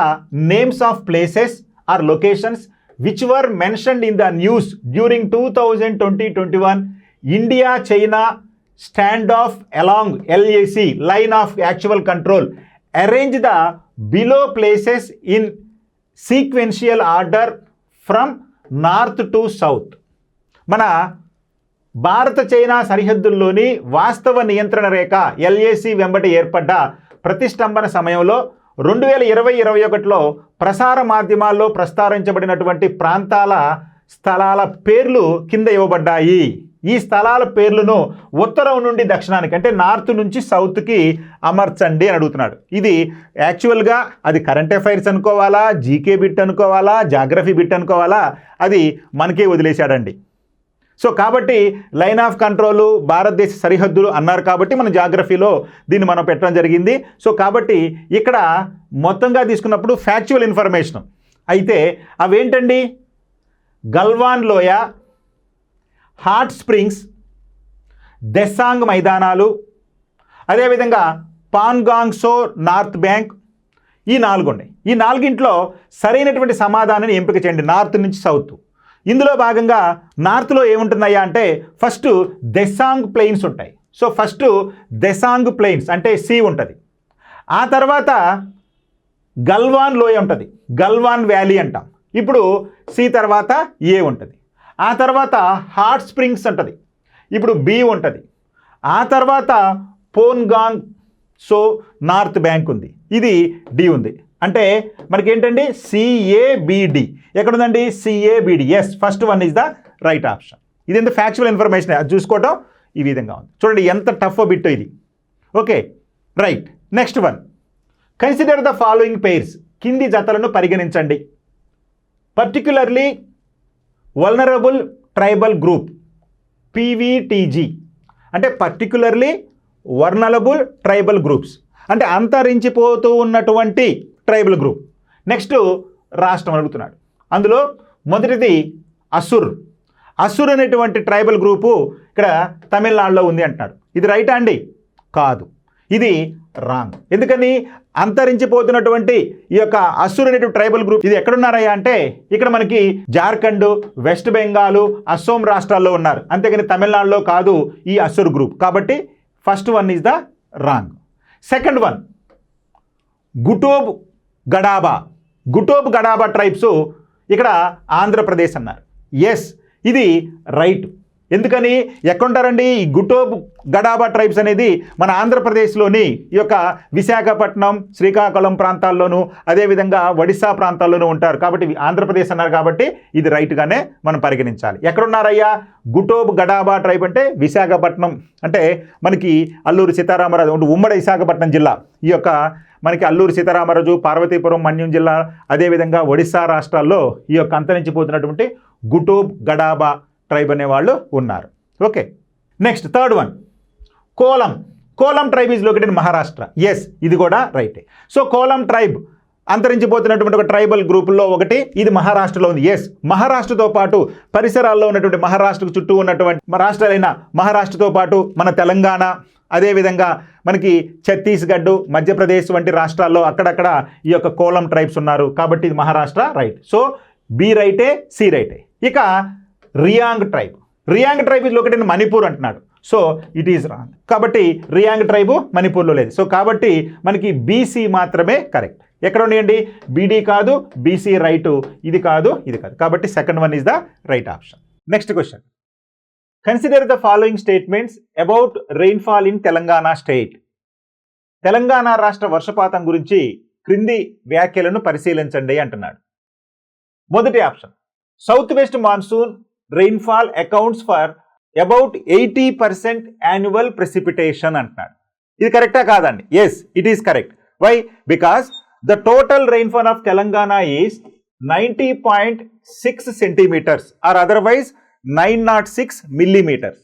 names of places or locations which were mentioned in the news during 2020-21 India China stand off along LAC line of actual control. Arrange the below places in sequential order from north to south. మన భారత China సరిహద్దుల్లోని వాస్తవ నియంత్రణ రేఖ LAC వెంబడి ఏర్పడ్డ ప్రతిష్టంభన సమయంలో 2020-21లో ప్రసార మాధ్యమాల్లో ప్రస్తావించబడినటువంటి స్థలాల పేర్లు కింద ఇవ్వబడ్డాయి. ఈ స్థలాల పేర్లను ఉత్తరం నుండి దక్షిణానికి అంటే నార్త్ నుంచి సౌత్కి అమర్చండి అని అడుగుతున్నాడు. ఇది యాక్చువల్గా అది కరెంట్ అఫైర్స్ అనుకోవాలా, జీకే బిట్ అనుకోవాలా, జాగ్రఫీ బిట్ అనుకోవాలా, అది మనకే వదిలేశాడండి. సో కాబట్టి లైన్ ఆఫ్ కంట్రోల్ భారతదేశ సరిహద్దులు అన్నారు కాబట్టి మన జాగ్రఫీలో దీన్ని మనం పెట్టడం జరిగింది. సో కాబట్టి ఇక్కడ మొత్తంగా తీసుకున్నప్పుడు ఫ్యాక్చువల్ ఇన్ఫర్మేషన్ అయితే అవేంటండి? గల్వాన్ లోయ, హాట్ స్ప్రింగ్స్, దెసాంగ్ మైదానాలు, అదేవిధంగా పాన్గాంగ్సో నార్త్ బ్యాంక్, ఈ 4 ఉన్నాయి. ఈ 4గింట్లో సరైనటువంటి సమాధానాన్ని ఎంపిక చేయండి నార్త్ నుంచి సౌత్. ఇందులో భాగంగా నార్త్లో ఏముంటున్నాయా అంటే ఫస్ట్ దెసాంగ్ ప్లెయిన్స్ ఉంటాయి. సో ఫస్ట్ దెసాంగ్ ప్లెయిన్స్ అంటే సి ఉంటుంది. ఆ తర్వాత గల్వాన్ లోయ ఉంటుంది, గల్వాన్ వ్యాలీ అంటాం. ఇప్పుడు సి తర్వాత ఏ ఉంటుంది. ఆ తర్వాత హాట్ స్ప్రింగ్స్ ఉంటుంది, ఇప్పుడు బి ఉంటుంది. ఆ తర్వాత పోన్గాంగ్ సో నార్త్ బ్యాంక్ ఉంది, ఇది డి ఉంది. అంటే మనకి ఏంటండి CABD ఎక్కడుందండి? CABD. Yes, first one is the right option. ఇది ఎంత ఫ్యాక్చువల్ ఇన్ఫర్మేషన్ అది చూసుకోవటం ఈ విధంగా ఉంది. చూడండి ఎంత టఫ్ బిట్ ఇది. Okay right. Next one, consider the following pairs. కింది జతలను పరిగణించండి. Particularly vulnerable tribal group, PVTG అంటే పర్టికులర్లీ వర్నలబుల్ ట్రైబల్ గ్రూప్స్, అంటే అంతరించిపోతూ ఉన్నటువంటి ట్రైబల్ గ్రూప్. నెక్స్ట్ రాష్ట్రం అడుగుతున్నాడు. అందులో మొదటిది అసుర్. అసుర్ అనేటువంటి ట్రైబల్ గ్రూపు ఇక్కడ తమిళనాడులో ఉంది అంటున్నాడు. ఇది రైటా అండి? కాదు, ఇది రాంగ్. ఎందుకని? అంతరించిపోతున్నటువంటి ఈ యొక్క అసుర్ అనేటువంటి ట్రైబల్ గ్రూప్ ఇది ఎక్కడున్నారయ్యా అంటే ఇక్కడ మనకి జార్ఖండ్, వెస్ట్ బెంగాల్, అస్సోం రాష్ట్రాల్లో ఉన్నారు, అంతేగాని తమిళనాడులో కాదు ఈ అసుర్ గ్రూప్. కాబట్టి first one is the wrong. Second one Gutob Gadaba. Gutob Gadaba tribes ఇక్కడ ఆంధ్రప్రదేశ్ అన్నారు. ఎస్, ఇది రైట్. ఎందుకని? ఎక్కడుంటారండి ఈ గుటోబ్ గడాబా ట్రైబ్స్ అనేది? మన ఆంధ్రప్రదేశ్లోని ఈ యొక్క విశాఖపట్నం, శ్రీకాకుళం ప్రాంతాల్లోనూ అదేవిధంగా ఒడిశా ప్రాంతాల్లోనూ ఉంటారు. కాబట్టి ఆంధ్రప్రదేశ్ అన్నారు కాబట్టి ఇది రైట్గానే మనం పరిగణించాలి. ఎక్కడున్నారయ్యా గుటోబ్ గడాబా ట్రైబ్ అంటే? విశాఖపట్నం, అంటే మనకి అల్లూరి సీతారామరాజు ఉమ్మడి విశాఖపట్నం జిల్లా, ఈ యొక్క మనకి అల్లూరి సీతారామరాజు, పార్వతీపురం, మన్యం జిల్లా, అదేవిధంగా ఒడిశా రాష్ట్రాల్లో ఈ యొక్క అంతరించిపోతున్నటువంటి గుటోబ్ గడాబా ట్రైబ్ అనే వాళ్ళు ఉన్నారు. Okay, next third one Kolam. Kolam tribe is located in Maharashtra. Yes, ఇది కూడా రైటే. సో కోలం ట్రైబ్ అంతరించిపోతున్నటువంటి ఒక ట్రైబల్ గ్రూపుల్లో ఒకటి, ఇది మహారాష్ట్రలో ఉంది. ఎస్, మహారాష్ట్రతో పాటు పరిసరాల్లో ఉన్నటువంటి మహారాష్ట్రకు చుట్టూ ఉన్నటువంటి రాష్ట్రాలైన మహారాష్ట్రతో పాటు మన తెలంగాణ, అదేవిధంగా మనకి ఛత్తీస్గఢ్, మధ్యప్రదేశ్ వంటి రాష్ట్రాల్లో అక్కడక్కడ ఈ యొక్క కోలం ట్రైబ్స్ ఉన్నారు. కాబట్టి ఇది మహారాష్ట్ర రైట్. సో బి రైటే, సి రైటే. ఇక Reang tribe. Reang tribe is located in Manipur అంటున్నాడు. So it is wrong. కాబట్టి రియాంగ్ ట్రైబ్ మణిపూర్లో లేదు. సో కాబట్టి మనకి బీసీ మాత్రమే కరెక్ట్. ఎక్కడ ఉన్నాయండి? బీడీ కాదు, బీసీ రైటు, ఇది కాదు, ఇది కాదు. కాబట్టి second one is the right option. Next question. Consider the following statements about rainfall in Telangana state. Telangana రాష్ట్ర వర్షపాతం గురించి క్రింది వ్యాఖ్యలను పరిశీలించండి అంటున్నాడు. మొదటి option, south west monsoon rainfall accounts for about 80% annual precipitation అంటున్నాడు. ఇది కరెక్టా కాదండి? Yes, it is correct. Why? Because the total rainfall of Telangana is 90.6 centimeters or otherwise 906 millimeters.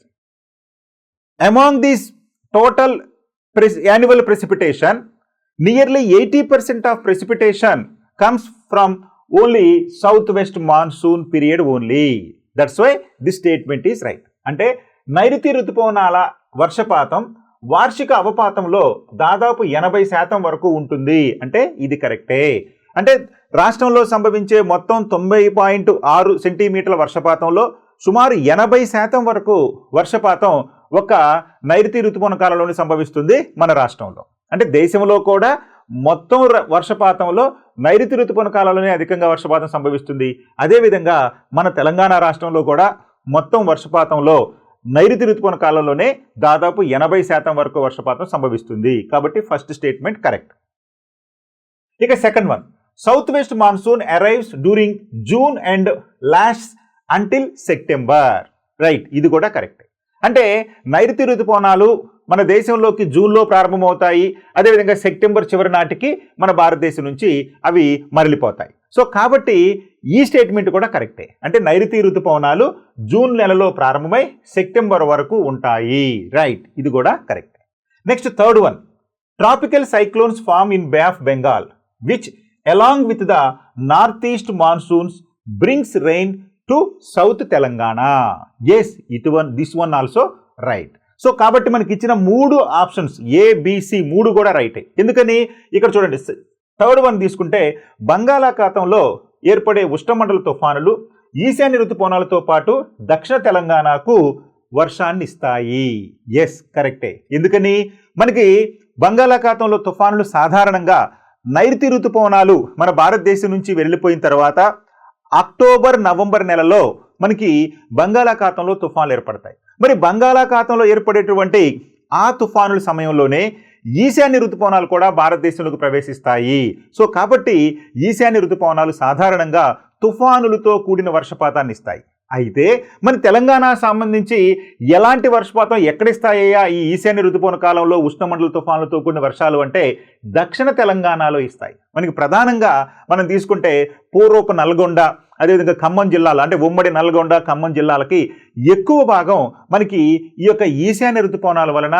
Among this total annual precipitation, nearly 80% of precipitation comes from only southwest monsoon period only. That's why this statement is right. అంటే నైరుతి ఋతుపవనాల వర్షపాతం వార్షిక అవపాతంలో దాదాపు 80% వరకు ఉంటుంది అంటే ఇది కరెక్టే. అంటే రాష్ట్రంలో సంభవించే మొత్తం 90.6 సెంటీమీటర్ల వర్షపాతంలో సుమారు 80% వరకు వర్షపాతం ఒక నైరుతి ఋతుపవన కాలంలోనే సంభవిస్తుంది మన రాష్ట్రంలో. అంటే దేశంలో కూడా మొత్తం వర్షపాతంలో నైరుతి ఋతుపవన కాలంలోనే అధికంగా వర్షపాతం సంభవిస్తుంది. అదేవిధంగా మన తెలంగాణ రాష్ట్రంలో కూడా మొత్తం వర్షపాతంలో నైరుతి ఋతుపవన కాలంలోనే దాదాపు 80% వరకు వర్షపాతం సంభవిస్తుంది. కాబట్టి ఫస్ట్ స్టేట్మెంట్ కరెక్ట్. ఇక second one, south west monsoon arrives during June and last until September. Right, ఇది కూడా కరెక్ట్. అంటే నైరుతి ఋతుపవనాలు మన దేశంలోకి జూన్లో ప్రారంభమవుతాయి, అదేవిధంగా సెప్టెంబర్ చివరి నాటికి మన భారతదేశం నుంచి అవి మరలిపోతాయి. సో కాబట్టి ఈ స్టేట్మెంట్ కూడా కరెక్టే. అంటే నైరుతి ఋతుపవనాలు జూన్ నెలలో ప్రారంభమై సెప్టెంబర్ వరకు ఉంటాయి. రైట్, ఇది కూడా correct. Next third one, tropical cyclones form in Bay of Bengal which along with the north east monsoons brings rain to south Telangana. Yes, this one also right. So కాబట్టి మనకి ఇచ్చిన 3 ఆప్షన్స్ ఏబిసి 3 కూడా రైటే. ఎందుకని? ఇక్కడ చూడండి, థర్డ్ వన్ తీసుకుంటే బంగాళాఖాతంలో ఏర్పడే ఉష్ణమండల తుఫానులు ఈశాన్య ఋతుపవనాలతో పాటు దక్షిణ తెలంగాణకు వర్షాన్ని ఇస్తాయి. ఎస్, కరెక్టే. ఎందుకని? మనకి బంగాళాఖాతంలో తుఫానులు సాధారణంగా నైరుతి ఋతుపవనాలు మన భారతదేశం నుంచి వెళ్ళిపోయిన తర్వాత అక్టోబర్, నవంబర్ నెలలో మనకి బంగాళాఖాతంలో తుఫాన్లు ఏర్పడతాయి. మరి బంగాళాఖాతంలో ఏర్పడేటువంటి ఆ తుఫానుల సమయంలోనే ఈశాన్య ఋతుపవనాలు కూడా భారతదేశంలోకి ప్రవేశిస్తాయి. సో కాబట్టి ఈశాన్య ఋతుపవనాలు సాధారణంగా తుఫానులతో కూడిన వర్షపాతాన్ని ఇస్తాయి. అయితే మన తెలంగాణ సంబంధించి ఎలాంటి వర్షపాతం ఎక్కడిస్తాయ్యా ఈ ఈశాన్య ఋతుపవన కాలంలో ఉష్ణమండల తుఫానులతో కూడిన వర్షాలు అంటే దక్షిణ తెలంగాణలో ఇస్తాయి. మనకి ప్రధానంగా మనం తీసుకుంటే పూర్వపు నల్గొండ, అదేవిధంగా ఖమ్మం జిల్లాలు, అంటే ఉమ్మడి నల్గొండ ఖమ్మం జిల్లాలకి ఎక్కువ భాగం మనకి ఈ యొక్క ఈశాన్య ఋతుపవనాల వలన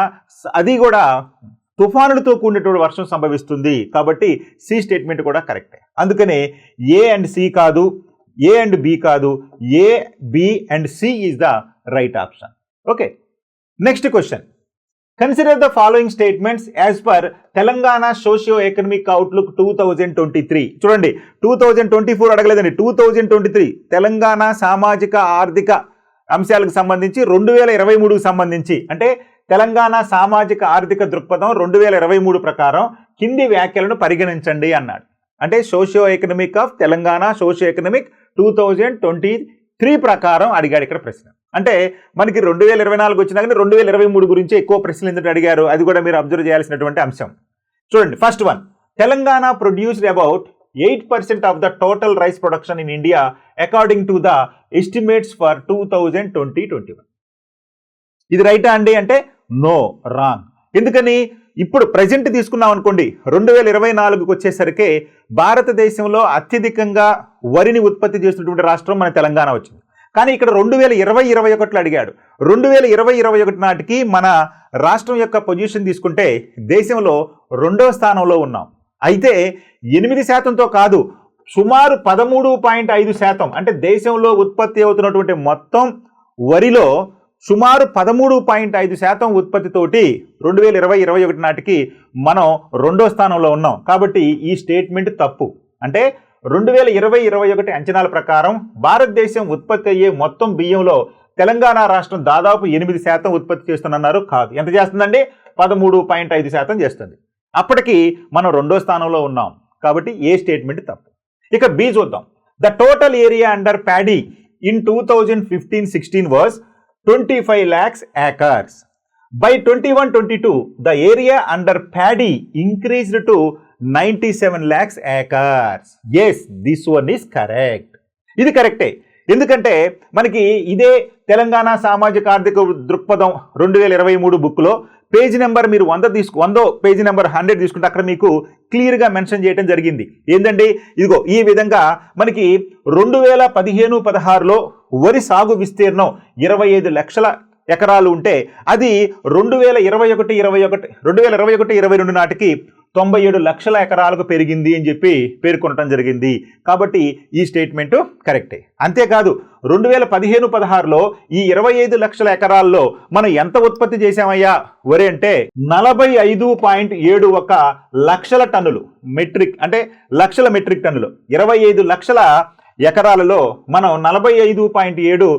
అది కూడా తుఫానులతో కూడినటువంటి వర్షం సంభవిస్తుంది. కాబట్టి సి స్టేట్మెంట్ కూడా కరెక్టే. అందుకనే ఏ అండ్ సి కాదు, ఏ అండ్ బి కాదు, A, B and C is the right option. Okay, next question. Consider the following statements as per Telangana socio economic outlook 2023. చూడండి, 2024 అడగలేదండి, 2023 తెలంగాణ సామాజిక ఆర్థిక అంశాలకు సంబంధించి 2023కు సంబంధించి, అంటే తెలంగాణ సామాజిక ఆర్థిక దృక్పథం 2023 ప్రకారం కింది వ్యాఖ్యలను పరిగణించండి అన్నాడు. అంటే socio economic of Telangana socio economic 2023 ప్రకారం అడిగాడు ఇక్కడ ప్రశ్న. అంటే మనకి 2024 వచ్చినా కానీ 2023 గురించి ఎక్కువ ప్రశ్నలు ఎందుకు అడిగారు, అది కూడా మీరు అబ్జర్వ్ చేయాల్సినటువంటి అంశం. చూడండి, first one, Telangana produced about 8% of the total rice production in India according to the estimates for 2020-21. ఇది రైటా అండి అంటే నో, రాంగ్. ఎందుకని? ఇప్పుడు ప్రజెంట్ తీసుకున్నాం అనుకోండి, 2024కు వచ్చేసరికి భారతదేశంలో అత్యధికంగా వరిని ఉత్పత్తి చేసినటువంటి రాష్ట్రం మన తెలంగాణ వచ్చింది. కానీ ఇక్కడ 2020-21లో అడిగాడు. 2020-21 నాటికి మన రాష్ట్రం యొక్క పొజిషన్ తీసుకుంటే దేశంలో 2వ స్థానంలో ఉన్నాం. అయితే 8%తో కాదు, సుమారు 13.5%, అంటే దేశంలో ఉత్పత్తి అవుతున్నటువంటి మొత్తం వరిలో సుమారు 13.5% ఉత్పత్తితోటి 2020-21 నాటికి మనం 2వ స్థానంలో ఉన్నాం. కాబట్టి ఈ స్టేట్మెంట్ తప్పు. అంటే 2020-21 అంచనాల ప్రకారం భారతదేశం ఉత్పత్తి అయ్యే మొత్తం బియ్యంలో తెలంగాణ రాష్ట్రం దాదాపు 8% ఉత్పత్తి చేస్తున్నారు. కాదు, ఎంత చేస్తుందండి? 13.5% చేస్తుంది. అప్పటికి మనం 2వ స్థానంలో ఉన్నాం. కాబట్టి ఏ స్టేట్మెంట్ తప్పు. ఇక బి చూద్దాం. The total area under paddy in 2015-16 was 25 lakhs acres. By 21-22, the area under paddy increased to 97 lakhs acres. Yes, this one is correct. ఇది కరెక్టే. ఎందుకంటే మనకి ఇదే తెలంగాణ సామాజిక ఆర్థిక దృక్పథం 2023 బుక్లో పేజ్ నెంబర్ మీరు 100 పేజీ నెంబర్ 100 తీసుకుంటే అక్కడ మీకు క్లియర్గా మెన్షన్ చేయడం జరిగింది. ఏంటంటే ఇదిగో ఈ విధంగా మనకి 2015-16లో వరి సాగు విస్తీర్ణం 25 లక్షల ఎకరాలు ఉంటే అది 2021-22 నాటికి 97 లక్షల ఎకరాలకు పెరిగింది అని చెప్పి పేర్కొనడం జరిగింది. కాబట్టి ఈ స్టేట్మెంటు కరెక్టే. అంతేకాదు 2015-16లో ఈ 25 లక్షల ఎకరాల్లో మనం ఎంత ఉత్పత్తి చేసామయ్యా వరి అంటే 45.71 లక్షల టన్నులు, మెట్రిక్ అంటే లక్షల మెట్రిక్ టన్నులు. 25 లక్షల ఎకరాలలో మనం 45.7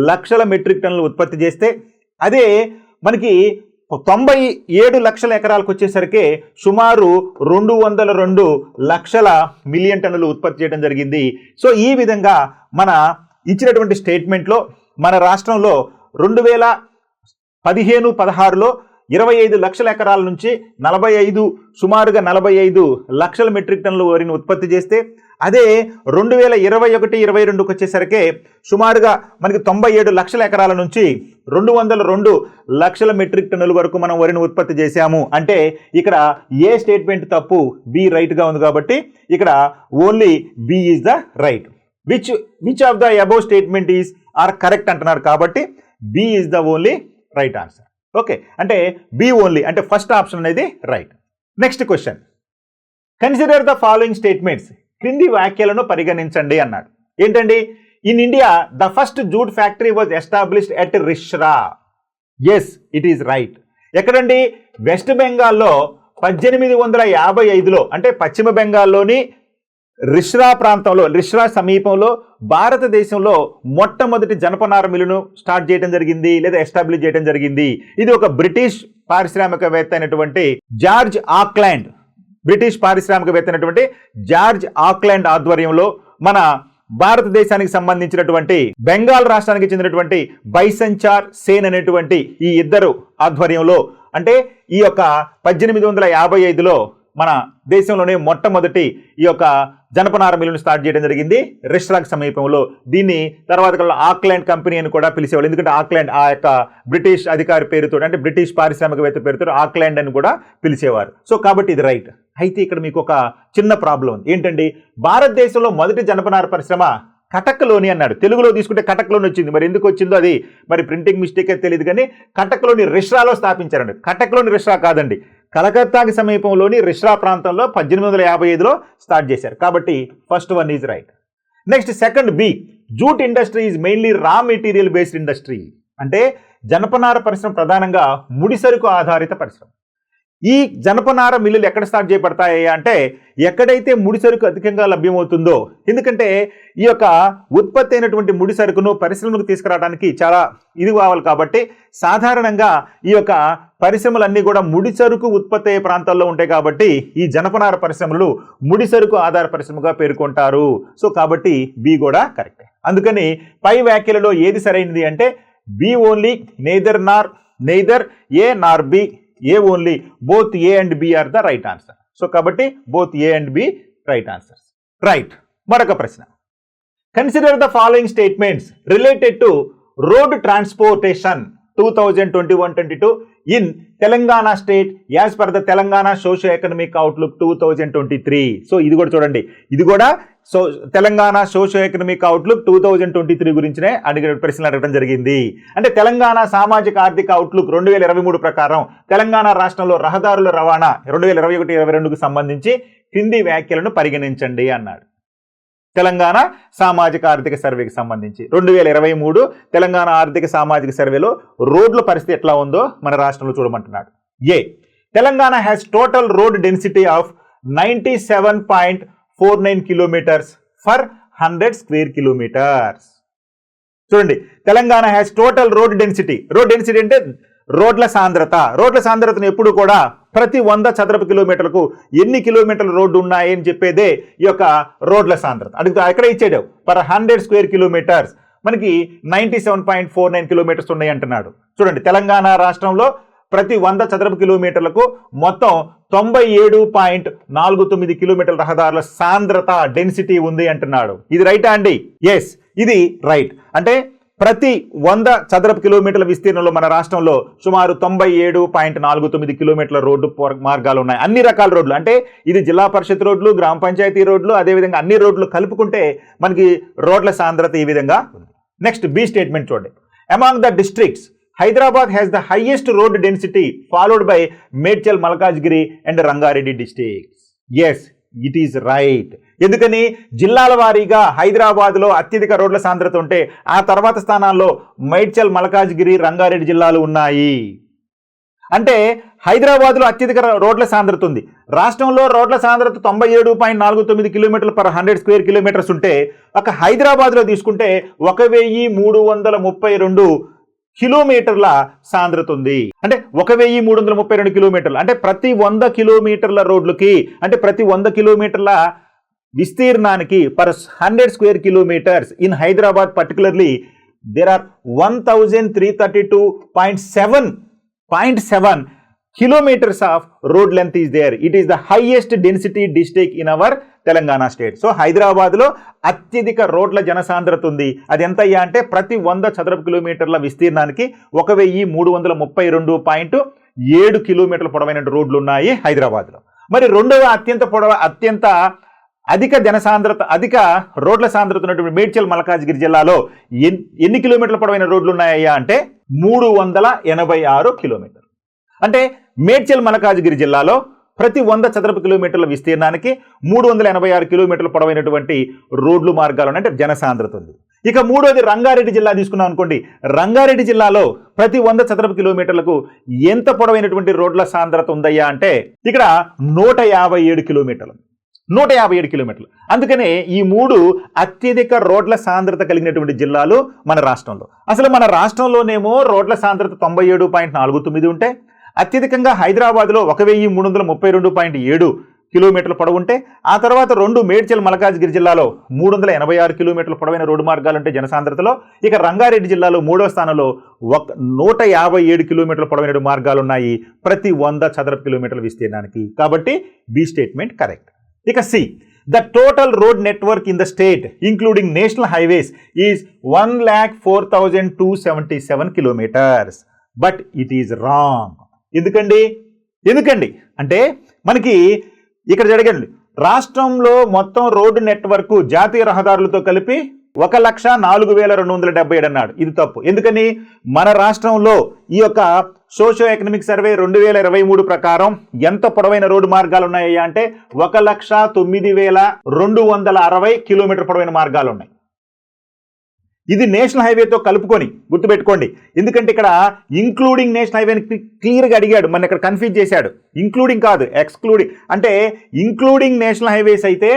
లక్షల మెట్రిక్ టన్నులు ఉత్పత్తి చేస్తే అదే మనకి 97 లక్షల ఎకరాలకు వచ్చేసరికి సుమారు 202 లక్షల మిలియన్ టన్నులు ఉత్పత్తి చేయడం జరిగింది. సో ఈ విధంగా మన ఇచ్చినటువంటి స్టేట్మెంట్లో మన రాష్ట్రంలో 2015-16లో 25 లక్షల ఎకరాల నుంచి సుమారుగా 45 లక్షల మెట్రిక్ టన్నుల వరిని ఉత్పత్తి చేస్తే అదే 2021-22కు వచ్చేసరికి సుమారుగా మనకి 97 లక్షల ఎకరాల నుంచి 202 లక్షల మెట్రిక్ టన్నుల వరకు మనం వరిని ఉత్పత్తి చేశాము. అంటే ఇక్కడ ఏ స్టేట్మెంట్ తప్పు, బి రైట్గా ఉంది. కాబట్టి ఇక్కడ only B is the right. Which of the above statement is are correct అంటున్నారు. కాబట్టి B is the only right answer. Okay, అంటే బి ఓన్లీ, అంటే ఫస్ట్ ఆప్షన్ అనేది right. Next question. Consider the following statements. క్రింది వ్యాఖ్యలను పరిగణించండి అన్నాడు. ఏంటండి? In India the first jute factory was established at Rishra. Yes, it is right. ఎక్కడండి? వెస్ట్ బెంగాల్లో 1855లో, అంటే పశ్చిమ బెంగాల్లోని రిష్రా ప్రాంతంలో, రిష్రా సమీపంలో భారతదేశంలో మొట్టమొదటి జనపనార మిల్లును స్టార్ట్ చేయడం జరిగింది, లేదా ఎస్టాబ్లిష్ చేయడం జరిగింది. ఇది ఒక బ్రిటిష్ పారిశ్రామికవేత్త అయినటువంటి జార్జ్ ఆక్లాండ్ ఆధ్వర్యంలో మన భారతదేశానికి సంబంధించినటువంటి బెంగాల్ రాష్ట్రానికి చెందినటువంటి బైసంచార్ సేన్ అనేటువంటి ఈ ఇద్దరు ఆధ్వర్యంలో, అంటే ఈ యొక్క 1855లో మన దేశంలోనే మొట్టమొదటి ఈ యొక్క జనపనార మిల్లును స్టార్ట్ చేయడం జరిగింది రిష్రాక్ సమీపంలో. దీన్ని తర్వాత కాలంలో ఆక్లాండ్ కంపెనీ అని కూడా పిలిచేవాళ్ళు. ఎందుకంటే ఆక్లాండ్ ఆ యొక్క బ్రిటిష్ అధికారి పేరుతో, అంటే బ్రిటిష్ పారిశ్రామికవేత్త పేరుతో ఆక్లాండ్ అని కూడా పిలిచేవారు. సో కాబట్టి ఇది రైట్. అయితే ఇక్కడ మీకు ఒక చిన్న ప్రాబ్లం ఉంది. ఏంటండి, భారతదేశంలో మొదటి జనపనార పరిశ్రమ కటక్లోని అన్నాడు. తెలుగులో తీసుకుంటే కటక్లోని వచ్చింది. మరి ఎందుకు వచ్చిందో అది మరి ప్రింటింగ్ మిస్టేక్ అయితే తెలియదు, కానీ కటక్లోని రిష్రాలో స్థాపించారండి. కటక్లోని రిష్రా కాదండి, కలకత్తాకి సమీపంలోని రిష్రా ప్రాంతంలో 1855లో స్టార్ట్ చేశారు. కాబట్టి first one is right. Next second B, jute industry is mainly raw material based industry. అంటే జనపనార పరిశ్రమ ప్రధానంగా ముడిసరుకు ఆధారిత పరిశ్రమ. ఈ జనపనార మిల్లులు ఎక్కడ స్టార్ట్ చేయబడతాయి అంటే ఎక్కడైతే ముడిసరుకు అధికంగా లభ్యమవుతుందో. ఎందుకంటే ఈ యొక్క ఉత్పత్తి అయినటువంటి ముడిసరుకును పరిశ్రమలకు తీసుకురావడానికి చాలా ఇది కావాలి. కాబట్టి సాధారణంగా ఈ యొక్క పరిశ్రమలన్నీ కూడా ముడిసరుకు ఉత్పత్తి అయ్యే ప్రాంతాల్లో ఉంటాయి. కాబట్టి ఈ జనపనార పరిశ్రమలు ముడిసరుకు ఆధార పరిశ్రమగా పేర్కొంటారు. సో కాబట్టి బి కూడా కరెక్టే. అందుకని పై వ్యాఖ్యలలో ఏది సరైనది అంటే B only, neither A nor B, A only, both A and B are the right answer. So కాబట్టి both A and B right answers. Right. మరొక ప్రశ్న, consider the following statements related to road transportation 2021-22 in Telangana state as per the Telangana socio economic outlook 2023. So ఇది కూడా చూడండి, ఇది కూడా Telangana socio economic outlook 2023 గురించినే అడిగిన ప్రశ్నలు అడగడం జరిగింది. అంటే తెలంగాణ సామాజిక ఆర్థిక అవుట్లుక్ 2023 ప్రకారం తెలంగాణ రాష్ట్రంలో రహదారుల రవాణా 2021-22కు సంబంధించి కింది వ్యాఖ్యలను పరిగణించండి అన్నాడు. తెలంగాణ సామాజిక ఆర్థిక సర్వేకి సంబంధించి 2023 తెలంగాణ ఆర్థిక సామాజిక సర్వేలో రోడ్ల పరిస్థితి ఎట్లా ఉందో మన రాష్ట్రంలో చూడమంటున్నాడు. A, Telangana has total road density of 97.49 kilometres for 100 square kilometres. చూడండి, Telangana has total road density. Road density అంటే రోడ్ల సాంద్రత. రోడ్ల సాంద్రతను ఎప్పుడు కూడా ప్రతి 100 చదరపు కిలోమీటర్లకు ఎన్ని కిలోమీటర్ల రోడ్డు ఉన్నాయి అని చెప్పేదే ఈ యొక్క రోడ్ల సాంద్రత. అడుగుతా ఎక్కడ ఇచ్చాడు, పర్ 100 స్క్వేర్ కిలోమీటర్స్ మనకి 97.49 కిలోమీటర్స్ ఉన్నాయి అంటున్నాడు. చూడండి, తెలంగాణ రాష్ట్రంలో ప్రతి 100 చదరపు కిలోమీటర్లకు మొత్తం 97.49 కిలోమీటర్ల రహదారుల సాంద్రత డెన్సిటీ ఉంది అంటున్నాడు. ఇది రైటా అండి? ఎస్, ఇది రైట్. అంటే ప్రతి 100 చదరపు కిలోమీటర్ల విస్తీర్ణంలో మన రాష్ట్రంలో సుమారు 97.49 కిలోమీటర్ల రోడ్డు మార్గాలు ఉన్నాయి. అన్ని రకాల రోడ్లు, అంటే ఇది జిల్లా పరిషత్ రోడ్లు, గ్రామ పంచాయతీ రోడ్లు, అదేవిధంగా అన్ని రోడ్లు కలుపుకుంటే మనకి రోడ్ల సాంద్రత ఈ విధంగా ఉంది. నెక్స్ట్ బి స్టేట్మెంట్ చూడండి, among the districts Hyderabad has the highest road density followed by Medchal, Malkajgiri and Rangareddy districts. Yes, it is right. ఎందుకని జిల్లాల వారీగా హైదరాబాద్లో అత్యధిక రోడ్ల సాంద్రత ఉంటే ఆ తర్వాత స్థానాల్లో మేడ్చల్, మల్కాజ్గిరి, రంగారెడ్డి జిల్లాలు ఉన్నాయి. అంటే హైదరాబాద్లో అత్యధిక రోడ్ల సాంద్రత ఉంది. రాష్ట్రంలో రోడ్ల సాంద్రత 97.49 కిలోమీటర్లు పర్ 100 స్క్వేర్ కిలోమీటర్స్ ఉంటే ఒక హైదరాబాద్లో తీసుకుంటే 1332 కిలోమీటర్ల సాంద్రత ఉంది. అంటే 1332 కిలోమీటర్లు అంటే ప్రతి 100 కిలోమీటర్ల రోడ్లకి, అంటే ప్రతి 100 కిలోమీటర్ల విస్తీర్ణానికి per 100 square kilometres in Hyderabad particularly there are 1332.7 kilometers of road length is there. It is the highest density district in our Telangana state. So హైదరాబాద్లో అత్యధిక రోడ్ల జనసాంద్రత ఉంది. అది ఎంత అయ్యా అంటే ప్రతి 100 చదరపు కిలోమీటర్ల విస్తీర్ణానికి 1332.7 కిలోమీటర్ల పొడవైన రోడ్లు ఉన్నాయి హైదరాబాద్లో. మరి రెండవ అత్యంత అధిక రోడ్ల సాంద్రత ఉన్నటువంటి మేడ్చల్, మల్కాజ్గిరి జిల్లాలో ఎన్ని కిలోమీటర్ల పొడవైన రోడ్లు ఉన్నాయా అంటే 386 కిలోమీటర్లు. అంటే మేడ్చల్, మల్కాజ్గిరి జిల్లాలో ప్రతి 100 చదరపు కిలోమీటర్ల విస్తీర్ణానికి 386 కిలోమీటర్ల పొడవైనటువంటి రోడ్లు మార్గాలు అంటే జనసాంద్రత ఉంది. ఇక మూడోది రంగారెడ్డి జిల్లా తీసుకున్నాం అనుకోండి. రంగారెడ్డి జిల్లాలో ప్రతి 100 చదరపు కిలోమీటర్లకు ఎంత పొడవైనటువంటి రోడ్ల సాంద్రత ఉందయ్యా అంటే ఇక్కడ 157 కిలోమీటర్లు. 157 కిలోమీటర్లు. అందుకనే ఈ 3 అత్యధిక రోడ్ల సాంద్రత కలిగినటువంటి జిల్లాలు మన రాష్ట్రంలో. అసలు మన రాష్ట్రంలోనేమో రోడ్ల సాంద్రత 97.49 ఉంటే అత్యధికంగా హైదరాబాద్లో 1332.7 కిలోమీటర్ల పొడవు ఉంటే, ఆ తర్వాత 2 మేడ్చల్ మల్కాజ్గిరి జిల్లాలో 386 కిలోమీటర్ల పొడవైన రోడ్డు మార్గాలు ఉంటే జనసాంద్రతలో, ఇక రంగారెడ్డి జిల్లాలో 3వ స్థానంలో 157 కిలోమీటర్ల పొడవైన మార్గాలు ఉన్నాయి ప్రతి 100 చదరపు కిలోమీటర్ల విస్తీర్ణానికి. కాబట్టి బి స్టేట్మెంట్ కరెక్ట్. ఇక C, the total road network in the state including national highways is 1,04,277 kilometers, but it is wrong. ఎందుకండి అంటే మనకి ఇక్కడ జరగండి, రాష్ట్రంలో మొత్తం రోడ్డు నెట్వర్క్ జాతీయ రహదారులతో కలిపి 1,04,277 అన్నాడు. ఇది తప్పు. ఎందుకని? మన రాష్ట్రంలో ఈ యొక్క సోషియో ఎకనామిక్ సర్వే 2023 ప్రకారం ఎంత పొడవైన రోడ్డు మార్గాలు ఉన్నాయా అంటే 1,09,260 కిలోమీటర్ పొడవైన మార్గాలు ఉన్నాయి. ఇది నేషనల్ హైవేతో కలుపుకొని గుర్తుపెట్టుకోండి. ఎందుకంటే ఇక్కడ ఇంక్లూడింగ్ నేషనల్ హైవేని క్లియర్గా అడిగాడు, మన ఇక్కడ కన్ఫ్యూజ్ చేశాడు. ఇంక్లూడింగ్ కాదు, ఎక్స్క్లూడింగ్. అంటే ఇంక్లూడింగ్ నేషనల్ హైవేస్ అయితే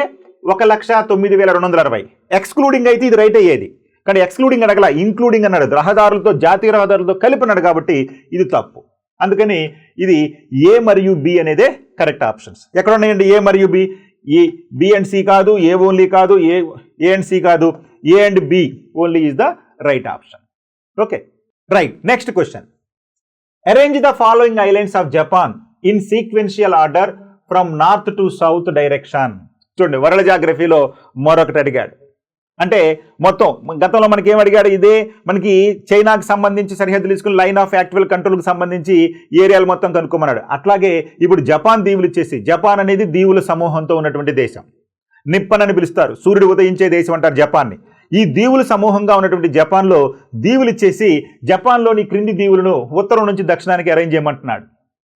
1,09,260, ఎక్స్క్లూడింగ్ అయితే ఇది రైట్ అయ్యేది. కానీ ఎక్స్క్లూడింగ్ అడగల, ఇంక్లూడింగ్ అన్నాడు. రహదారులతో, జాతీయ రహదారులతో కలిపినాడు కాబట్టి ఇది తప్పు. అందుకని ఇది ఏ మరియు బి అనేదే కరెక్ట్ ఆప్షన్స్. ఎక్కడ ఉన్నాయండి ఏ మరియు బి? ఈ బి అండ్ సి కాదు, ఏ ఓన్లీ కాదు, ఏ అండ్ సి కాదు, A and B only is the right option. Okay, right. Next question, arrange the following islands of Japan in sequential order from north to south direction. చూడండి, world జాగ్రఫీలో మరొకటి అడిగాడు. అంటే మొత్తం గతంలో మనకి ఏం అడిగాడు? ఇదే మనకి చైనాకి సంబంధించి సరిహద్దులు తీసుకుని లైన్ ఆఫ్ యాక్చువల్ కంట్రోల్కి సంబంధించి ఏరియాలు మొత్తం కనుక్కోమన్నాడు. అట్లాగే ఇప్పుడు జపాన్ దీవులు ఇచ్చేసి, జపాన్ అనేది దీవుల సమూహంతో ఉన్నటువంటి దేశం. నిప్పన్ అని పిలుస్తారు, సూర్యుడు ఉదయించే దేశం అంటారు జపాన్ని. ఈ దీవుల సమూహంగా ఉన్నటువంటి జపాన్లో దీవులు ఇచ్చేసి జపాన్లోని క్రింది దీవులను ఉత్తరం నుంచి దక్షిణానికి అరేంజ్ చేయమంటున్నాడు.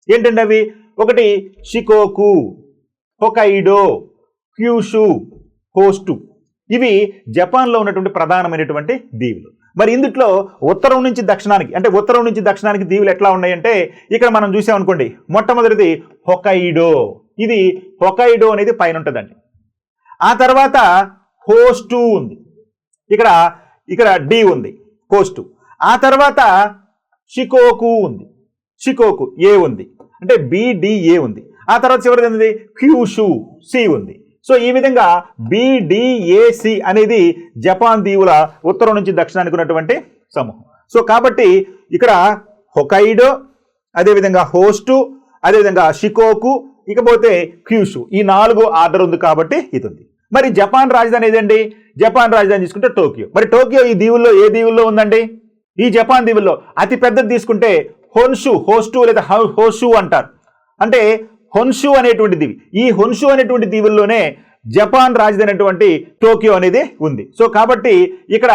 ఏంటంటే అవి, ఒకటి షికోకు, హొకైడో, క్యూషు, హోస్టు. ఇవి జపాన్లో ఉన్నటువంటి ప్రధానమైనటువంటి దీవులు. మరి ఇందులో ఉత్తరం నుంచి దక్షిణానికి, అంటే ఉత్తరం నుంచి దక్షిణానికి దీవులు ఎట్లా ఉన్నాయంటే ఇక్కడ మనం చూసామనుకోండి, మొట్టమొదటిది హొకైడో. ఇది హొకైడో అనేది పైన ఉంటుందండి. ఆ తర్వాత హోస్టు ఉంది, ఇక్కడ డి ఉంది, హోస్టు. ఆ తర్వాత షికోకు ఉంది, షికోకు ఏ ఉంది, అంటే బిడిఏ ఉంది. ఆ తర్వాత చివరిది ఏంది? క్యూషు, సి ఉంది. సో ఈ విధంగా బిడిఏసి అనేది జపాన్ దీవుల ఉత్తరం నుంచి దక్షిణానికి ఉన్నటువంటి సమూహం. సో కాబట్టి ఇక్కడ హొకైడో, అదేవిధంగా హోస్టు, అదేవిధంగా షికోకు, ఇకపోతే క్యూషు, ఈ 4 ఆర్డర్ ఉంది కాబట్టి ఇది ఉంది. మరి జపాన్ రాజధాని ఏదండి? జపాన్ రాజధాని తీసుకుంటే టోక్యో. మరి టోక్యో ఈ దీవుల్లో ఏ దీవుల్లో ఉందండి? ఈ జపాన్ దీవుల్లో అతి పెద్దది తీసుకుంటే హొన్షు, హోస్టు లేదా హోషు అంటారు. అంటే హొన్షు అనేటువంటి దీవి, ఈ హొన్షు అనేటువంటి దీవుల్లోనే జపాన్ రాజధాని అయినటువంటి టోక్యో అనేది ఉంది. సో కాబట్టి ఇక్కడ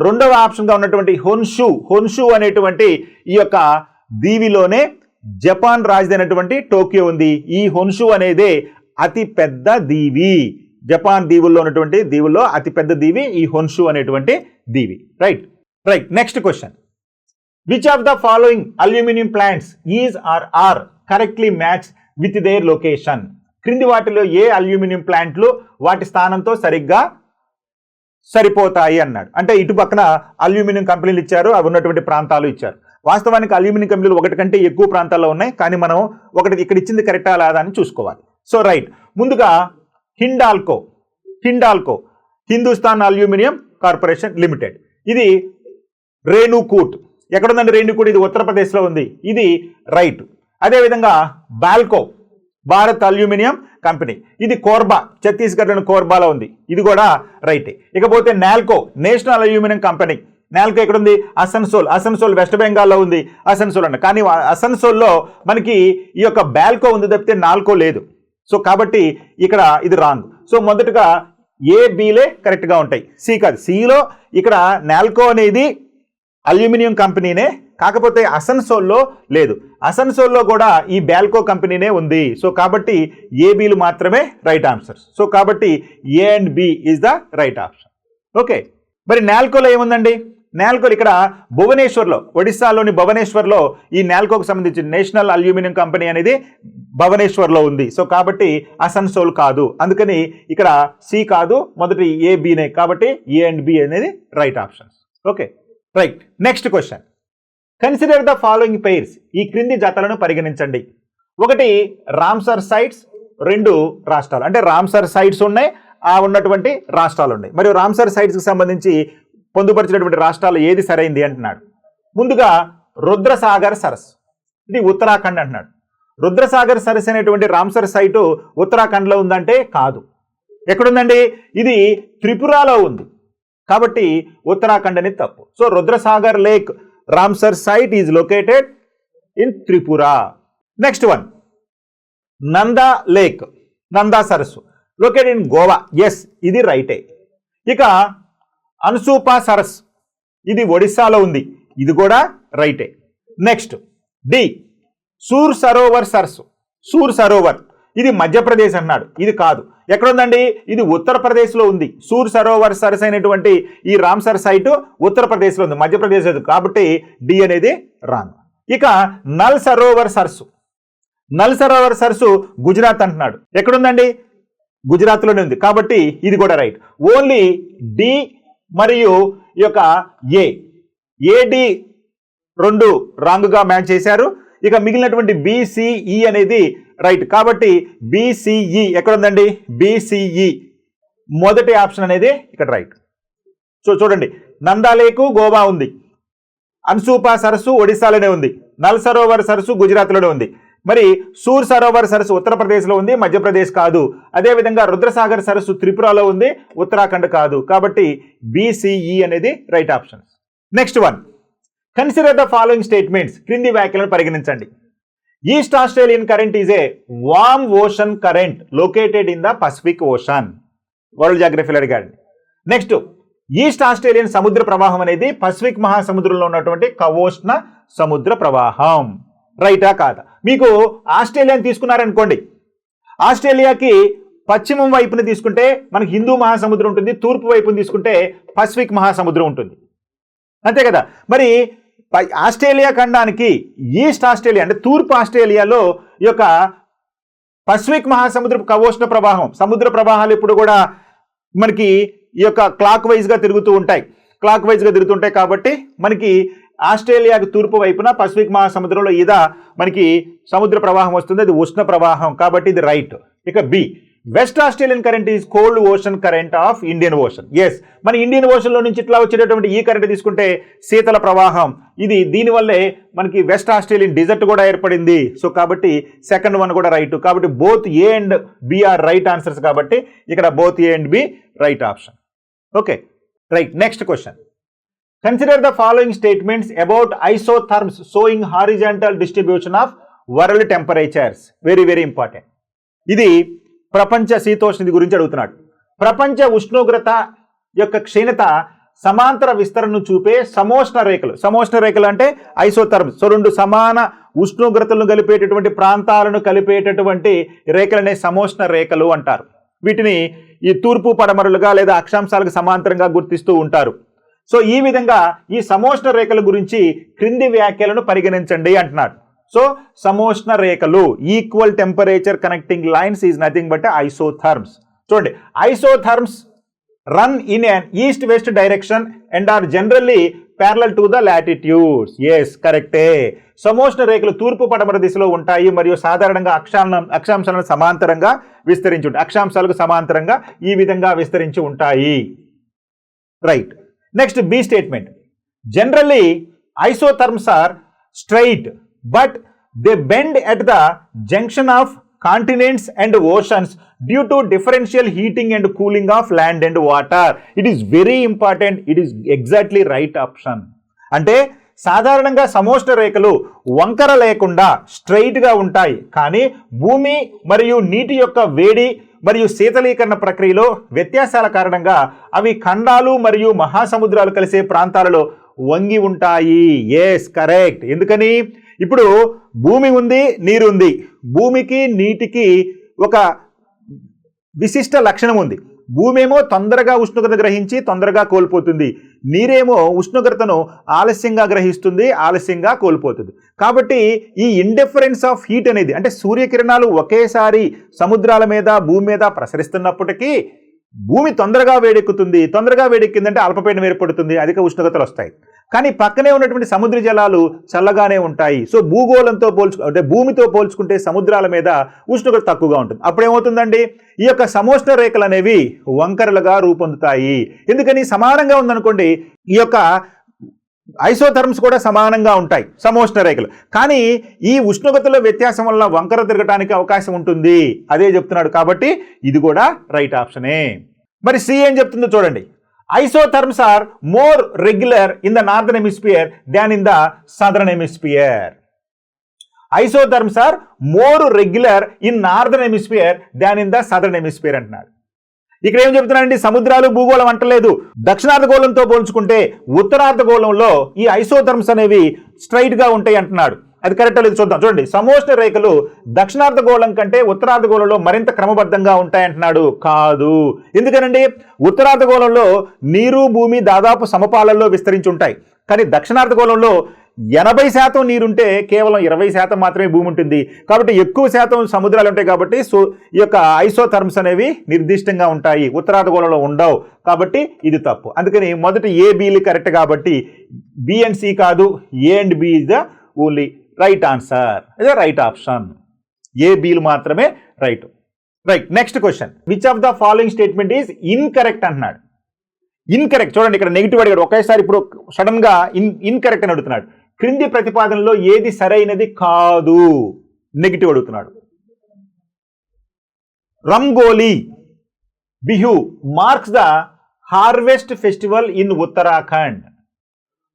రెండవ ఆప్షన్గా ఉన్నటువంటి హొన్షు అనేటువంటి ఈ యొక్క దీవిలోనే జపాన్ రాజధాని అయినటువంటి టోక్యో ఉంది. ఈ హొన్షు అనేదే అతి పెద్ద దీవి. జపాన్ దీవుల్లో ఉన్నటువంటి దీవుల్లో అతి పెద్ద దీవి ఈ హొన్షు అనేటువంటి దీవి. Right. Next question, which of the following aluminium plants is are correctly match with their location? క్రింది వాటిలో ఏ అల్యూమినియం ప్లాంట్లు వాటి స్థానంతో సరిగ్గా సరిపోతాయి అన్నాడు. అంటే ఇటు పక్కన అల్యూమినియం కంపెనీలు ఇచ్చారు, అవి ఉన్నటువంటి ప్రాంతాలు ఇచ్చారు. వాస్తవానికి అల్యూమినియం కంపెనీలు ఒకటి కంటే ఎక్కువ ప్రాంతాల్లో ఉన్నాయి, కానీ మనం ఒకటి ఇక్కడ ఇచ్చింది కరెక్టా లేదా అని చూసుకోవాలి. సో రైట్, ముందుగా Hindalco, Hindustan aluminium corporation limited. ఇది రేణుకూట్, ఎక్కడుందండి రేణుకూట్? ఇది ఉత్తరప్రదేశ్లో ఉంది, ఇది రైట్. అదేవిధంగా బాల్కో, భారత్ అల్యూమినియం కంపెనీ, ఇది కోర్బా, ఛత్తీస్గఢ్లోని కోర్బాలో ఉంది, ఇది కూడా రైట్. ఇకపోతే NALCO, national aluminium company. NALCO ఎక్కడుంది? అసన్సోల్ వెస్ట్ బెంగాల్లో ఉంది. అసన్సోల్ అండి, కానీ అసన్సోల్లో మనకి ఈ యొక్క బాల్కో ఉంది తప్పితే నాల్కో లేదు. సో కాబట్టి ఇక్కడ ఇది రాంగ్. సో మొదటగా ఏ బిలే కరెక్ట్గా ఉంటాయి, సి కాదు. సిలో ఇక్కడ నాల్కో అనేది అల్యూమినియం కంపెనీనే, కాకపోతే అసన్సోల్లో లేదు. అసన్సోల్లో కూడా ఈ బాల్కో కంపెనీనే ఉంది. సో కాబట్టి ఏబీలు మాత్రమే రైట్ ఆన్సర్స్. సో కాబట్టి A and B is the right option. Okay, మరి నాల్కోలో ఏముందండి? నాల్కోలు ఇక్కడ భువనేశ్వర్లో, ఒడిస్సాలోని భువనేశ్వర్లో ఈ నాల్కోకు సంబంధించి నేషనల్ అల్యూమినియం కంపెనీ అనేది భువనేశ్వర్లో ఉంది. సో కాబట్టి అసన్సోల్ కాదు, అందుకని ఇక్కడ సి కాదు, మొదటి ఏ బినే. కాబట్టి ఏ అండ్ బి అనేది right options. Okay, right. Next question, consider the following pairs. ఈ క్రింది జతలను పరిగణించండి. ఒకటి రామ్సర్ సైట్స్, 2 రాష్ట్రాలు, అంటే రామ్సర్ సైట్స్ ఉన్నాయి, ఆ ఉన్నటువంటి రాష్ట్రాలు ఉన్నాయి. మరియు రామ్సర్ సైట్స్కి సంబంధించి పొందుపరిచినటువంటి రాష్ట్రాలు ఏది సరైంది అంటున్నాడు. ముందుగా రుద్రసాగర్ సరస్సు, ఇది ఉత్తరాఖండ్ అంటున్నాడు. రుద్రసాగర్ సరస్సు అనేటువంటి రామ్సర్ సైటు ఉత్తరాఖండ్లో ఉందంటే కాదు. ఎక్కడుందండి? ఇది త్రిపురలో ఉంది, కాబట్టి ఉత్తరాఖండ్ అనేది తప్పు. So Rudrasagar lake Ramsar site is located in Tripura. Next one, Nanda lake, Nanda సరస్సు లొకేటెడ్ ఇన్ గోవా. ఎస్, ఇది రైటే. ఇక అన్సూపా సరస్సు, ఇది ఒడిస్సాలో ఉంది, ఇది కూడా రైటే. నెక్స్ట్ డి, సూర్ సరోవర్ సరస్సు, సూర్ సరోవర్ ఇది మధ్యప్రదేశ్ అన్నాడు, ఇది కాదు. ఎక్కడుందండి? ఇది ఉత్తరప్రదేశ్లో ఉంది. సూర్ సరోవర్ సరస్సు అయినటువంటి ఈ రామ్సర్ సైటు ఉత్తరప్రదేశ్లో ఉంది, మధ్యప్రదేశ్ లేదు, కాబట్టి డి అనేది రాంగ్. ఇక నల్ సరోవర్ సరస్సు, నల్ సరోవర్ సరస్సు గుజరాత్ అంటున్నాడు. ఎక్కడుందండి? గుజరాత్లోనే ఉంది, కాబట్టి ఇది కూడా రైట్. ఓన్లీ డి మరియు ఈ యొక్క ఏడి 2 రాంగ్గా మ్యాచ్ చేశారు. ఇక మిగిలినటువంటి బిసిఈ అనేది రైట్, కాబట్టి బిసిఈ ఎక్కడుందండి? బిసిఈ మొదటి ఆప్షన్ అనేది ఇక్కడ రైట్. సో చూడండి, నందాలేకు గోవా ఉంది, అన్సూపా సరస్సు ఒడిశాలోనే ఉంది, నల్ సరోవర్ సరస్సు గుజరాత్లోనే ఉంది, మరి సూర్ సరోవర్ సరస్సు ఉత్తరప్రదేశ్లో ఉంది, మధ్యప్రదేశ్ కాదు. అదేవిధంగా రుద్రసాగర్ సరస్సు త్రిపురలో ఉంది, ఉత్తరాఖండ్ కాదు, కాబట్టి బిసిఈ అనేది right option. Next one, consider the following statements, క్రింది వ్యాఖ్యలను పరిగణించండి. East Australian current is a warm ocean current located in the Pacific Ocean. World జాగ్రఫీలో అడిగాడు. నెక్స్ట్, ఈస్ట్ ఆస్ట్రేలియన్ సముద్ర ప్రవాహం అనేది పసిఫిక్ మహాసముద్రంలో ఉన్నటువంటి కవోష్ణ సముద్ర ప్రవాహం. రైటా కాదా? మీకు ఆస్ట్రేలియాని తీసుకున్నారనుకోండి, ఆస్ట్రేలియాకి పశ్చిమం వైపున తీసుకుంటే మనకి హిందూ మహాసముద్రం ఉంటుంది, తూర్పు వైపున తీసుకుంటే పసిఫిక్ మహాసముద్రం ఉంటుంది, అంతే కదా. మరి ఆస్ట్రేలియా ఖండానికి ఈస్ట్ ఆస్ట్రేలియా అంటే తూర్పు ఆస్ట్రేలియాలో ఈ యొక్క పసిఫిక్ మహాసముద్ర కవోష్ణ ప్రవాహం, సముద్ర ప్రవాహాలు ఇప్పుడు కూడా మనకి ఈ యొక్క క్లాక్ వైజ్గా తిరుగుతూ ఉంటాయి, కాబట్టి మనకి ఆస్ట్రేలియాకి తూర్పు వైపున పసిఫిక్ మహాసముద్రంలో మనకి సముద్ర ప్రవాహం వస్తుంది, అది ఉష్ణ ప్రవాహం, కాబట్టి ఇది రైట్. ఇక B, West Australian current is cold ocean current of Indian Ocean. Yes, మన ఇండియన్ ఓషన్లో నుంచి ఇట్లా వచ్చేటటువంటి ఈ కరెంట్ తీసుకుంటే శీతల ప్రవాహం, ఇది దీనివల్లే మనకి వెస్ట్ ఆస్ట్రేలియన్ డిజర్ట్ కూడా ఏర్పడింది. సో కాబట్టి సెకండ్ వన్ కూడా రైట్, కాబట్టి both A and B are right answers, కాబట్టి ఇక్కడ both A and B right option. Okay, right. Next question, consider the following statements about isotherms showing horizontal distribution of world temperatures. Very very important. ఇది ప్రపంచ శీతోష్ణది గురించి అడుగుతున్నాడు. ప్రపంచ ఉష్ణోగ్రత యొక్క క్షీణత సమాంతర విస్తరణను చూపే సమోష్ణ రేఖలు అంటే ఐసోథర్మ్స్. సో 2 సమాన ఉష్ణోగ్రతలను కలిపేటటువంటి ప్రాంతాలను కలిపేటటువంటి రేఖలనే సమోష్ణ రేఖలు అంటారు. వీటిని ఈ తూర్పు పడమరలుగా లేదా అక్షాంశాలకు సమాంతరంగా గుర్తిస్తూ ఉంటారు. సో ఈ విధంగా ఈ సమోష్ణ రేఖల గురించి క్రింది వ్యాఖ్యలను పరిగణించండి అంటున్నాడు. సో సమోష్ణ రేఖలు, equal temperature connecting lines is nothing but isotherms. చూడండి, isotherms run in an east west direction and are generally parallel to the latitudes. Yes, కరెక్టే. సమోష్ణ రేఖలు తూర్పు పడమర దిశలో ఉంటాయి మరియు సాధారణంగా అక్షాంశాలకు సమాంతరంగా ఈ విధంగా విస్తరించి ఉంటాయి. Right. Next B statement, generally isotherms are straight but they bend at the junction of continents and oceans due to differential heating and cooling of land and water. It is very important. It is exactly right option. అంటే సాధారణంగా సమోష్ణ రేఖలు వంకర లేకుండా straight గా ఉంటాయి, కానీ భూమి మరియు నీటి యొక్క వేడి మరియు శీతలీకరణ ప్రక్రియలో వ్యత్యాసాల కారణంగా అవి ఖండాలు మరియు మహాసముద్రాలు కలిసే ప్రాంతాలలో వంగి ఉంటాయి. Yes, correct. ఎందుకని? ఇప్పుడు భూమి ఉంది, నీరు ఉంది. భూమికి నీటికి ఒక విశిష్ట లక్షణం ఉంది. భూమి ఏమో తొందరగా ఉష్ణోగ్రత గ్రహించి తొందరగా కోల్పోతుంది, నీరేమో ఉష్ణోగ్రతను ఆలస్యంగా గ్రహిస్తుంది, ఆలస్యంగా కోల్పోతుంది. కాబట్టి ఈ ఇండిఫరెన్స్ ఆఫ్ హీట్ అనేది, అంటే సూర్యకిరణాలు ఒకేసారి సముద్రాల మీద భూమి మీద ప్రసరిస్తున్నప్పటికీ భూమి తొందరగా వేడెక్కుతుంది. తొందరగా వేడెక్కిందంటే అల్పపీడనం ఏర్పడుతుంది, అధిక ఉష్ణోగ్రతలు వస్తాయి. కానీ పక్కనే ఉన్నటువంటి సముద్ర జలాలు చల్లగానే ఉంటాయి. సో భూగోళంతో అంటే భూమితో పోల్చుకుంటే సముద్రాల మీద ఉష్ణోగ్రత తక్కువగా ఉంటుంది. అప్పుడేమవుతుందండి, ఈ యొక్క సమోష్ణ రేఖలు అనేవి వంకరలుగా రూపొందుతాయి. ఎందుకని సమానంగా ఉందనుకోండి, ఈ యొక్క ఐసోథర్మ్స్ కూడా సమానంగా ఉంటాయి సమోష్ణ రేఖలు. కానీ ఈ ఉష్ణోగ్రతలో వ్యత్యాసం వల్ల వంకర తిరగటానికి అవకాశం ఉంటుంది, అదే చెప్తున్నాడు. కాబట్టి ఇది కూడా రైట్ ఆప్షనే. మరి సి ఏం చెప్తుందో చూడండి. Isotherms are more regular in the northern hemisphere than in the southern hemisphere. Isotherms are more regular in northern hemisphere than in the southern hemisphere అంటున్నాడు. ఇక్కడ ఏం చెప్తున్నానండి, సముద్రాలు భూగోళం అంటలేదు. దక్షిణార్ధగోళంతో పోల్చుకుంటే ఉత్తరార్ధగోళంలో ఈ ఐసోథర్మ్స్ అనేవి స్ట్రైట్ గా ఉంటాయి అంటున్నాడు. అది కరెక్ట్ లేదు చూద్దాం. చూడండి, సమోష్ణ రేఖలు దక్షిణార్ధగోళం కంటే ఉత్తరార్ధగోళంలో మరింత క్రమబద్ధంగా ఉంటాయంటున్నాడు. కాదు. ఎందుకనండి, ఉత్తరార్ధగోళంలో నీరు భూమి దాదాపు సమపాలల్లో విస్తరించి ఉంటాయి. కానీ దక్షిణార్ధగోళంలో 80% నీరుంటే కేవలం 20% మాత్రమే భూమి ఉంటుంది. కాబట్టి ఎక్కువ శాతం సముద్రాలు ఉంటాయి. కాబట్టి ఈ యొక్క ఐసోథర్మ్స్ అనేవి నిర్దిష్టంగా ఉంటాయి, ఉత్తరార్ధగోళంలో ఉండవు. కాబట్టి ఇది తప్పు. అందుకని మొదటి ఏ బిలు కరెక్ట్. కాబట్టి బి అండ్ సి కాదు, A and B is the only right answer. ఇదే రైట్ ఆప్షన్. ఏ బిలు మాత్రమే right. Next question, which of the following statement is incorrect అంటున్నాడు. ఇన్కరెక్ట్ చూడండి, ఇక్కడ నెగిటివ్ అడిగాడు ఒకేసారి. ఇప్పుడు సడన్ గా ఇన్కరెక్ట్ అని అడుగుతున్నాడు. క్రింది ప్రతిపాదనలో ఏది సరైనది కాదు? నెగిటివ్ అడుగుతున్నాడు. Rangoli Bihu marks the harvest festival in Uttarakhand.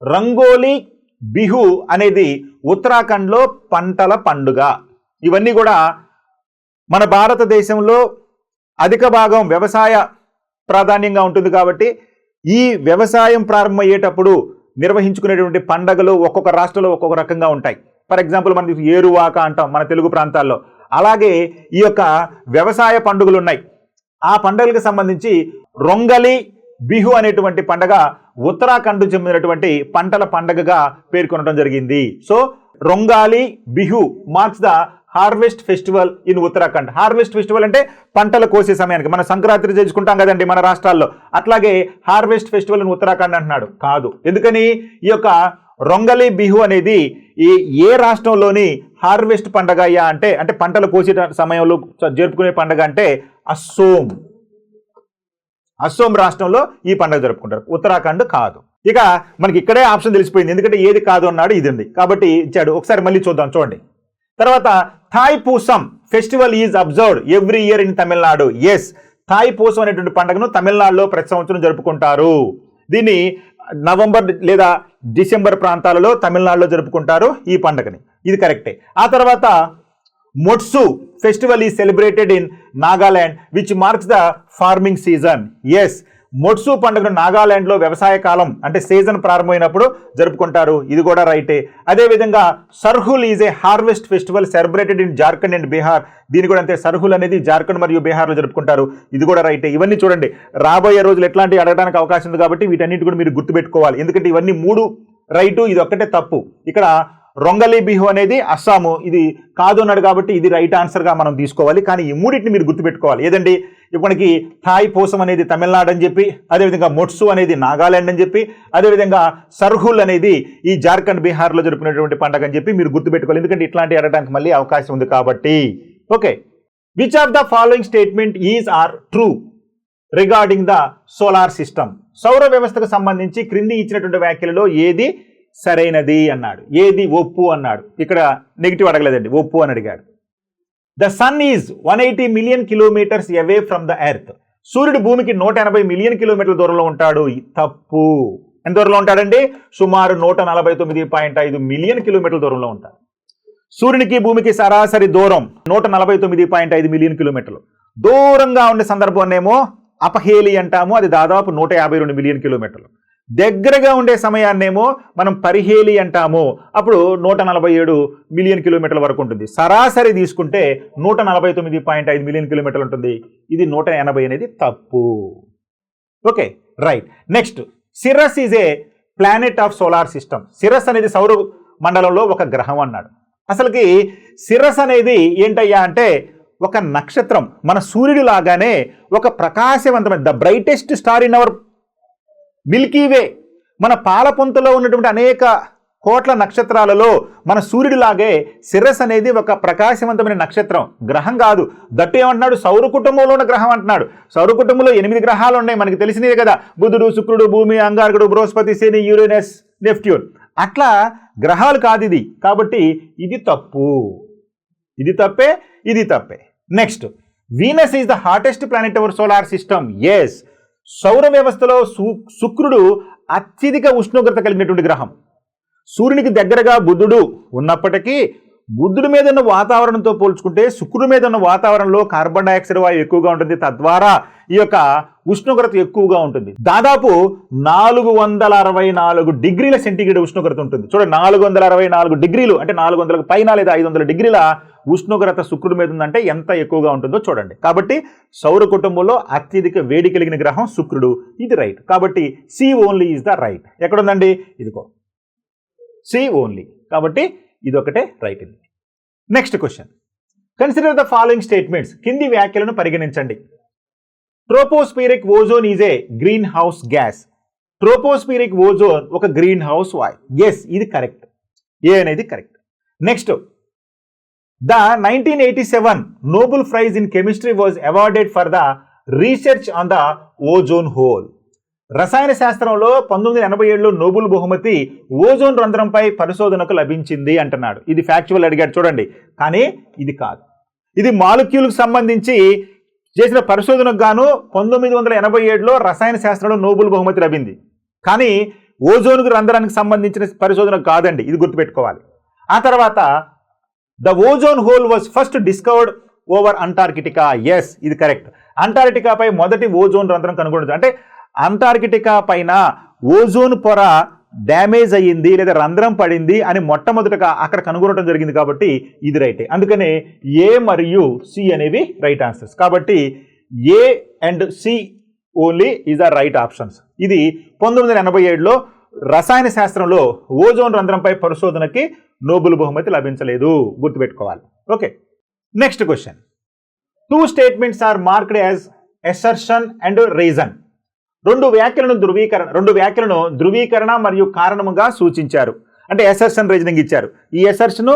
Rangoli Bihu అనేది ఉత్తరాఖండ్లో పంటల పండుగ. ఇవన్నీ కూడా మన భారతదేశంలో అధిక భాగం వ్యవసాయ ప్రాధాన్యంగా ఉంటుంది. కాబట్టి ఈ వ్యవసాయం ప్రారంభమయ్యేటప్పుడు నిర్వహించుకునేటువంటి పండగలు ఒక్కొక్క రాష్ట్రంలో ఒక్కొక్క రకంగా ఉంటాయి. ఫర్ ఎగ్జాంపుల్ మనకి ఏరువాక అంటాం మన తెలుగు ప్రాంతాల్లో. అలాగే ఈ యొక్క వ్యవసాయ పండుగలు ఉన్నాయి. ఆ పండుగలకు సంబంధించి రొంగలి బిహు అనేటువంటి పండగ ఉత్తరాఖండ్ చెందినటువంటి పంటల పండగగా పేర్కొనడం జరిగింది. So Rongali Bihu marks the harvest festival in Uttarakhand. Harvest festival అంటే పంటలు కోసే సమయానికి మన సంక్రాంతి చేసుకుంటాం కదండి మన రాష్ట్రాల్లో, అట్లాగే హార్వెస్ట్ ఫెస్టివల్ ఇన్ ఉత్తరాఖండ్ అంటున్నాడు. కాదు. ఎందుకని, ఈ యొక్క రొంగలి బిహు అనేది ఏ రాష్ట్రంలోని హార్వెస్ట్ పండగ అయ్యా అంటే పంటలు కోసే సమయంలో జరుపుకునే పండగ అంటే అస్సోం రాష్ట్రంలో ఈ పండుగ జరుపుకుంటారు. ఉత్తరాఖండ్ కాదు. ఇక మనకి ఇక్కడే ఆప్షన్ తెలిసిపోయింది, ఎందుకంటే ఏది కాదు అన్నాడు, ఇది ఉంది కాబట్టి ఇచ్చాడు. ఒకసారి మళ్ళీ చూద్దాం. చూడండి, తర్వాత Thaipusam festival is observed every year in Tamil Nadu. Yes, Thaipusam అనేటువంటి పండుగను తమిళనాడులో ప్రతి సంవత్సరం జరుపుకుంటారు. దీన్ని నవంబర్ లేదా డిసెంబర్ ప్రాంతాలలో తమిళనాడులో జరుపుకుంటారు ఈ పండుగని. ఇది కరెక్టే. ఆ తర్వాత Moatsu festival is celebrated in Nagaland which marks the farming season. Yes, Moatsu పండుగను నాగాలాండ్లో వ్యవసాయ కాలం అంటే సీజన్ ప్రారంభమైనప్పుడు జరుపుకుంటారు. ఇది కూడా రైటే. అదేవిధంగా Sarhul is a harvest festival celebrated in Jharkhand and Bihar. దీని కూడా అంతే. సర్హుల్ అనేది జార్ఖండ్ మరియు బీహార్లో జరుపుకుంటారు. ఇది కూడా రైటే. ఇవన్నీ చూడండి, రాబోయే రోజులు ఎట్లాంటివి అడగడానికి అవకాశం ఉంది కాబట్టి వీటన్నిటి కూడా మీరు గుర్తుపెట్టుకోవాలి. ఎందుకంటే ఇవన్నీ 3 రైటు, ఇది ఒక్కటే తప్పు. ఇక్కడ రొంగలి బిహు అనేది అస్సాము, ఇది కాదు అన్నాడు కాబట్టి ఇది రైట్ ఆన్సర్గా మనం తీసుకోవాలి. కానీ ఈ మూడింటిని మీరు గుర్తుపెట్టుకోవాలి. ఏదండి, ఇప్పుడు మనకి థాయ్ పూసం అనేది తమిళనాడు అని చెప్పి, అదేవిధంగా మొట్సు అనేది నాగాలాండ్ అని చెప్పి, అదేవిధంగా సర్హుల్ అనేది ఈ జార్ఖండ్ బీహార్లో జరుపుకునేటువంటి పండుగ అని చెప్పి మీరు గుర్తుపెట్టుకోవాలి. ఎందుకంటే ఇట్లాంటి అడగడానికి మళ్ళీ అవకాశం ఉంది కాబట్టి. Okay, which of the following statement is are true regarding the solar system. సౌర వ్యవస్థకు సంబంధించి క్రింది ఇచ్చినటువంటి వ్యాఖ్యలలో ఏది సరైనది అన్నాడు. ఏది ఒప్పు అన్నాడు. ఇక్కడ నెగిటివ్ అడగలేదండి, ఒప్పు అని అడిగాడు. The sun is 180 million kilometers away from the earth. సూర్యుడు భూమికి 180 మిలియన్ కిలోమీటర్ల దూరంలో ఉంటాడు. తప్పు. ఎంత దూరంలో ఉంటాడండి? సుమారు 149.5 మిలియన్ కిలోమీటర్ల దూరంలో ఉంటాడు. సూర్యునికి భూమికి సరాసరి దూరం 149.5 మిలియన్ కిలోమీటర్లు. దూరంగా ఉండే సందర్భాన్నేమో అపహేలి అంటాము, అది దాదాపు 152 మిలియన్ కిలోమీటర్లు. దగ్గరగా ఉండే సమయాన్నేమో మనం పరిహేలి అంటాము, అప్పుడు 147 మిలియన్ కిలోమీటర్ల వరకు ఉంటుంది. సరాసరి తీసుకుంటే 149.5 మిలియన్ కిలోమీటర్లు ఉంటుంది. ఇది 180 అనేది తప్పు. Okay, right. Next, Sirius is a planet of solar system. Sirius అనేది సౌర మండలంలో ఒక గ్రహం అన్నాడు. అసలుకి సిరస్ అనేది ఏంటయ్యా అంటే ఒక నక్షత్రం మన సూర్యుడు లాగానే ఒక ప్రకాశవంతమైన the brightest star in our Milky Way, మన పాలపుంతలో ఉన్నటువంటి అనేక కోట్ల నక్షత్రాలలో మన సూర్యుడిలాగే సిరస్ అనేది ఒక ప్రకాశవంతమైన నక్షత్రం, గ్రహం కాదు. దట్టు ఏమంటున్నాడు, సౌర కుటుంబంలో ఉన్న గ్రహం అంటున్నాడు. సౌర కుటుంబంలో 8 గ్రహాలు ఉన్నాయి, మనకి తెలిసినదే కదా, బుధుడు, శుక్రుడు, భూమి, అంగారకుడు, బృహస్పతి, శని, యురేనస్, నెప్ట్యూన్. అట్లా గ్రహాలు కాదు ఇది, కాబట్టి ఇది తప్పు, ఇది తప్పే, ఇది తప్పే. Next, Venus is the hottest planet our solar system. Yes, సౌర వ్యవస్థలో శుక్రుడు అత్యధిక ఉష్ణోగ్రత కలిగినటువంటి గ్రహం. సూర్యునికి దగ్గరగా బుధుడు ఉన్నప్పటికీ బుధుడి మీద ఉన్న వాతావరణంతో పోల్చుకుంటే శుక్రుడి మీద ఉన్న వాతావరణంలో కార్బన్ డైఆక్సైడ్ వాయువు ఎక్కువగా ఉంటుంది, తద్వారా ఈ యొక్క ఉష్ణోగ్రత ఎక్కువగా ఉంటుంది. దాదాపు 464 డిగ్రీల సెంటీగ్రేడ్ ఉష్ణోగ్రత ఉంటుంది. చూడండి, 464 డిగ్రీలు అంటే 400 పైన లేదా 500 డిగ్రీల ఉష్ణోగ్రత శుక్రుడి మీద ఉందంటే ఎంత ఎక్కువగా ఉంటుందో చూడండి. కాబట్టి సౌర కుటుంబంలో అత్యధిక వేడి కలిగిన గ్రహం శుక్రుడు, ఇది రైట్. కాబట్టి C only is the right. ఎక్కడుందండి, ఇదిగో సి ఓన్లీ, కాబట్టి ఇది ఒకటే రైట్. ఇది next question, consider the following statements. కింది వ్యాఖ్యలను పరిగణించండి. Tropospheric ozone is a greenhouse gas. Tropospheric ozone ఒక గ్రీన్ హౌస్ వాయు. ఎస్, ఇది కరెక్ట్, ఏ అనేది correct. Next, the 1987 Nobel prize in chemistry was awarded for the research on the ozone hole. రసాయన శాస్త్రంలో 1987లో Nobel బహుమతి ozone రంధ్రంపై పరిశోధనకు లభించింది అంటున్నాడు. ఇది ఫ్యాక్చువల్ అడిగాడు చూడండి, కానీ ఇది కాదు. ఇది మాలిక్యూల్కి సంబంధించి చేసిన పరిశోధనకు గాను 1987లో రసాయన శాస్త్రంలో నోబెల్ బహుమతి లభింది, కానీ ఓజోన్ రంధ్రానికి సంబంధించిన పరిశోధన కాదండి, ఇది గుర్తుపెట్టుకోవాలి. ఆ తర్వాత the ozone hole was first discovered over Antarctica. Yes, ఇది కరెక్ట్. అంటార్కిటికాపై మొదటి ఓజోన్ రంధ్రం కనుగొనడం అంటే అంటార్కిటికా పైన ఓజోన్ పొర డ్యామేజ్ అయ్యింది లేదా రంధ్రం పడింది అని మొట్టమొదటగా అక్కడ కనుగొనడం జరిగింది, కాబట్టి ఇది రైటే. అందుకనే ఏ మరియు సి అనేవి రైట్ ఆన్సర్స్. కాబట్టి A and C only is the right options. ఇది 1987లో రసాయన శాస్త్రంలో ఓజోన్ రంధ్రంపై పరిశోధనకి నోబెల్ బహుమతి లభించలేదు, గుర్తుపెట్టుకోవాలి. Okay, next question. 2 statements are marked as assertion and reason. రెండు వ్యాఖ్యలను ధృవీకరణ మరియు కారణముగా సూచించారు. అంటే అసర్షన్, రీజనింగ్ ఇచ్చారు. ఈ అసర్షన్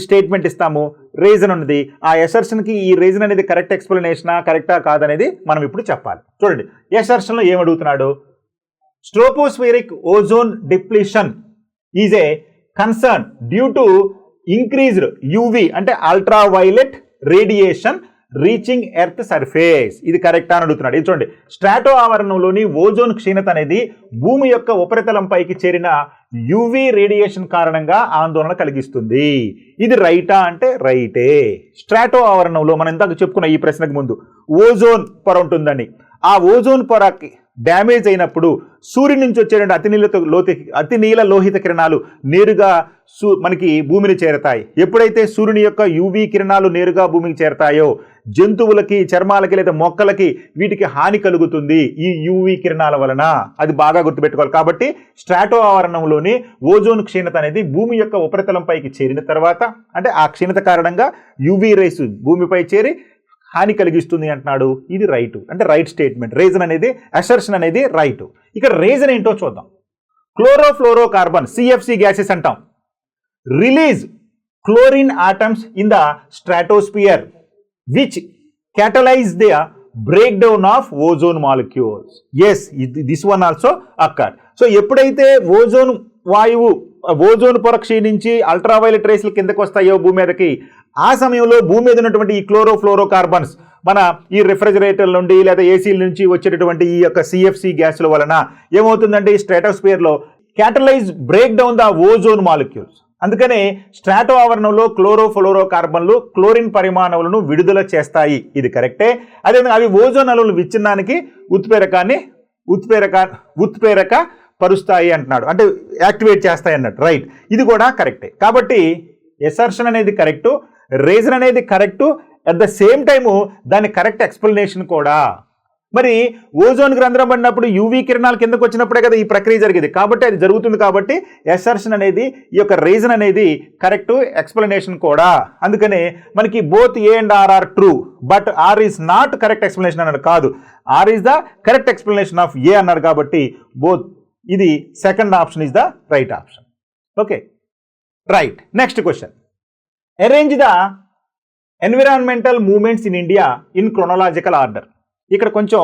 స్టేట్మెంట్ ఇస్తాము, రీజన్ ఉన్నది. ఆ అసర్షన్కి ఈ రీజన్ అనేది కరెక్ట్ ఎక్స్ప్లెనేషనా కరెక్టా కాదనేది మనం ఇప్పుడు చెప్పాలి. చూడండి, అసర్షన్లో ఏమడుగుతున్నాడు, tropospheric ozone depletion is a concern due to increased UV అంటే ultraviolet radiation reaching earth surface. ఇది కరెక్టా అని అడుగుతున్నాడు. ఇది చూడండి, స్ట్రాటో ఆవరణంలోని ఓజోన్ క్షీణత అనేది భూమి యొక్క ఉపరితలంపైకి చేరిన యువి రేడియేషన్ కారణంగా ఆందోళన కలిగిస్తుంది. ఇది రైటా అంటే రైటే. స్ట్రాటో ఆవరణంలో మనం ఇంతకు చెప్పుకున్న ఈ ప్రశ్నకు ముందు ఓజోన్ పొర ఉంటుందని, ఆ ఓజోన్ పొరకి డ్యామేజ్ అయినప్పుడు సూర్యుడి నుంచి వచ్చే అతినీల లోహిత కిరణాలు నేరుగా మనకి భూమిని చేరతాయి. ఎప్పుడైతే సూర్యుని యొక్క యూవీ కిరణాలు నేరుగా భూమికి చేరతాయో జంతువులకి, చర్మాలకి లేదా మొక్కలకి వీటికి హాని కలుగుతుంది ఈ యూవీ కిరణాల వలన. అది బాగా గుర్తుపెట్టుకోవాలి. కాబట్టి స్ట్రాటో ఆవరణంలోని ఓజోన్ క్షీణత అనేది భూమి యొక్క ఉపరితలంపైకి చేరిన తర్వాత, అంటే ఆ క్షీణత కారణంగా యూవీ రేస్ భూమిపై చేరి హాని కలిగిస్తుంది అంటున్నాడు. ఇది రైట్, అంటే రైట్ స్టేట్మెంట్. రీజన్ అనేది, అసర్షన్ అనేది రైట్. ఇక్కడ రీజన్ ఏంటో చూద్దాం. క్లోరోఫ్లోరో కార్బన్ సిఎఫ్సి గ్యాసెస్ అంటాం. Release chlorine atoms in the stratosphere which catalyze the breakdown of ozone molecules. Yes, this one also occurred. So ఎప్పుడైతే ఓజోన్ వాయువు ozone పొర క్షీణించి అల్ట్రావైలెట్ రేస్ల కిందకు వస్తాయో భూమి మీదకి, ఆ సమయంలో భూమి మీద ఉన్నటువంటి ఈ క్లోరోఫ్లోరో కార్బన్స్ మన ఈ రిఫ్రిజిరేటర్ నుండి లేదా ఏసీల నుంచి వచ్చేటటువంటి ఈ యొక్క సిఎఫ్సి గ్యాసుల వలన ఏమవుతుందంటే ఈ స్ట్రాటోస్ఫియర్లో catalyse break down the ozone molecules. అందుకనే స్ట్రాటో ఆవరణంలో క్లోరోఫ్లోరో కార్బన్లు క్లోరిన్ పరిమాణములను విడుదల చేస్తాయి. ఇది కరెక్టే. అదేవిధంగా అవి ఓజోన్ అణువుల విచ్ఛిన్నానికి ఉత్ప్రేరక పరుస్తాయి అంటున్నాడు, అంటే యాక్టివేట్ చేస్తాయి అన్నట్టు. రైట్, ఇది కూడా కరెక్టే. కాబట్టి ఎసర్షన్ అనేది కరెక్టు, రీజన్ అనేది correct, at the same time దాని కరెక్ట్ ఎక్స్ప్లెనేషన్ కూడా. మరి ఓజోన్ రంధ్రం పడినప్పుడు యూవీ కిరణాలు కిందకు వచ్చినప్పుడే కదా ఈ ప్రక్రియ జరిగేది, కాబట్టి అది జరుగుతుంది. కాబట్టి ఎసర్షన్ అనేది ఈ యొక్క రీజన్ అనేది కరెక్ట్ ఎక్స్ప్లెనేషన్ కూడా. అందుకనే మనకి both A and R are true, but R is not correct explanation అన్నాడు. కాదు, R is the correct explanation of A అన్నాడు. కాబట్టి బోత్, ఇది second option is the right option. Okay, right. Next question, arrange the environmental movements in India in chronological order. ఇక్కడ కొంచెం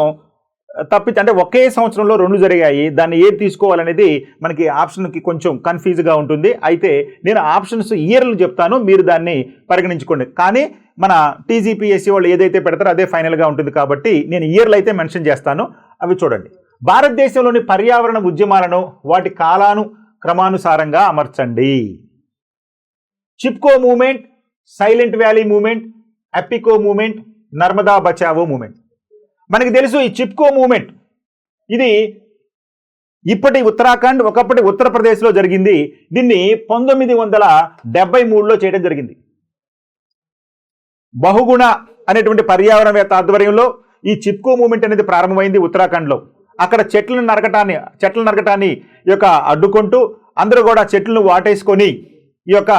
తప్పించి, అంటే ఒకే సంవత్సరంలో రెండు జరిగాయి, దాన్ని ఏది తీసుకోవాలనేది మనకి ఆప్షన్కి కొంచెం కన్ఫ్యూజ్గా ఉంటుంది. అయితే నేను ఆప్షన్స్ ఇయర్లు చెప్తాను, మీరు దాన్ని పరిగణించుకోండి. కానీ మన టీజీపీఎస్సీ వాళ్ళు ఏదైతే పెడతారో అదే ఫైనల్గా ఉంటుంది. కాబట్టి నేను ఇయర్లు అయితే మెన్షన్ చేస్తాను, అవి చూడండి. భారతదేశంలోని పర్యావరణ ఉద్యమాలను వాటి క్రమానుసారంగా అమర్చండి. Chipko movement, Silent Valley movement, Appiko movement, Narmada Bachao movement. మనకి తెలుసు ఈ చిప్కో మూవ్మెంట్ ఇది ఇప్పటి ఉత్తరాఖండ్, ఒకప్పటి ఉత్తరప్రదేశ్లో జరిగింది. దీన్ని 1973లో చేయడం జరిగింది. బహుగుణ అనేటువంటి పర్యావరణవేత్త ఆధ్వర్యంలో ఈ చిప్కో మూవ్మెంట్ అనేది ప్రారంభమైంది ఉత్తరాఖండ్లో. అక్కడ చెట్లను నరకటాన్ని యొక్క అడ్డుకుంటూ అందరూ కూడా చెట్లను వాటేసుకొని ఈ యొక్క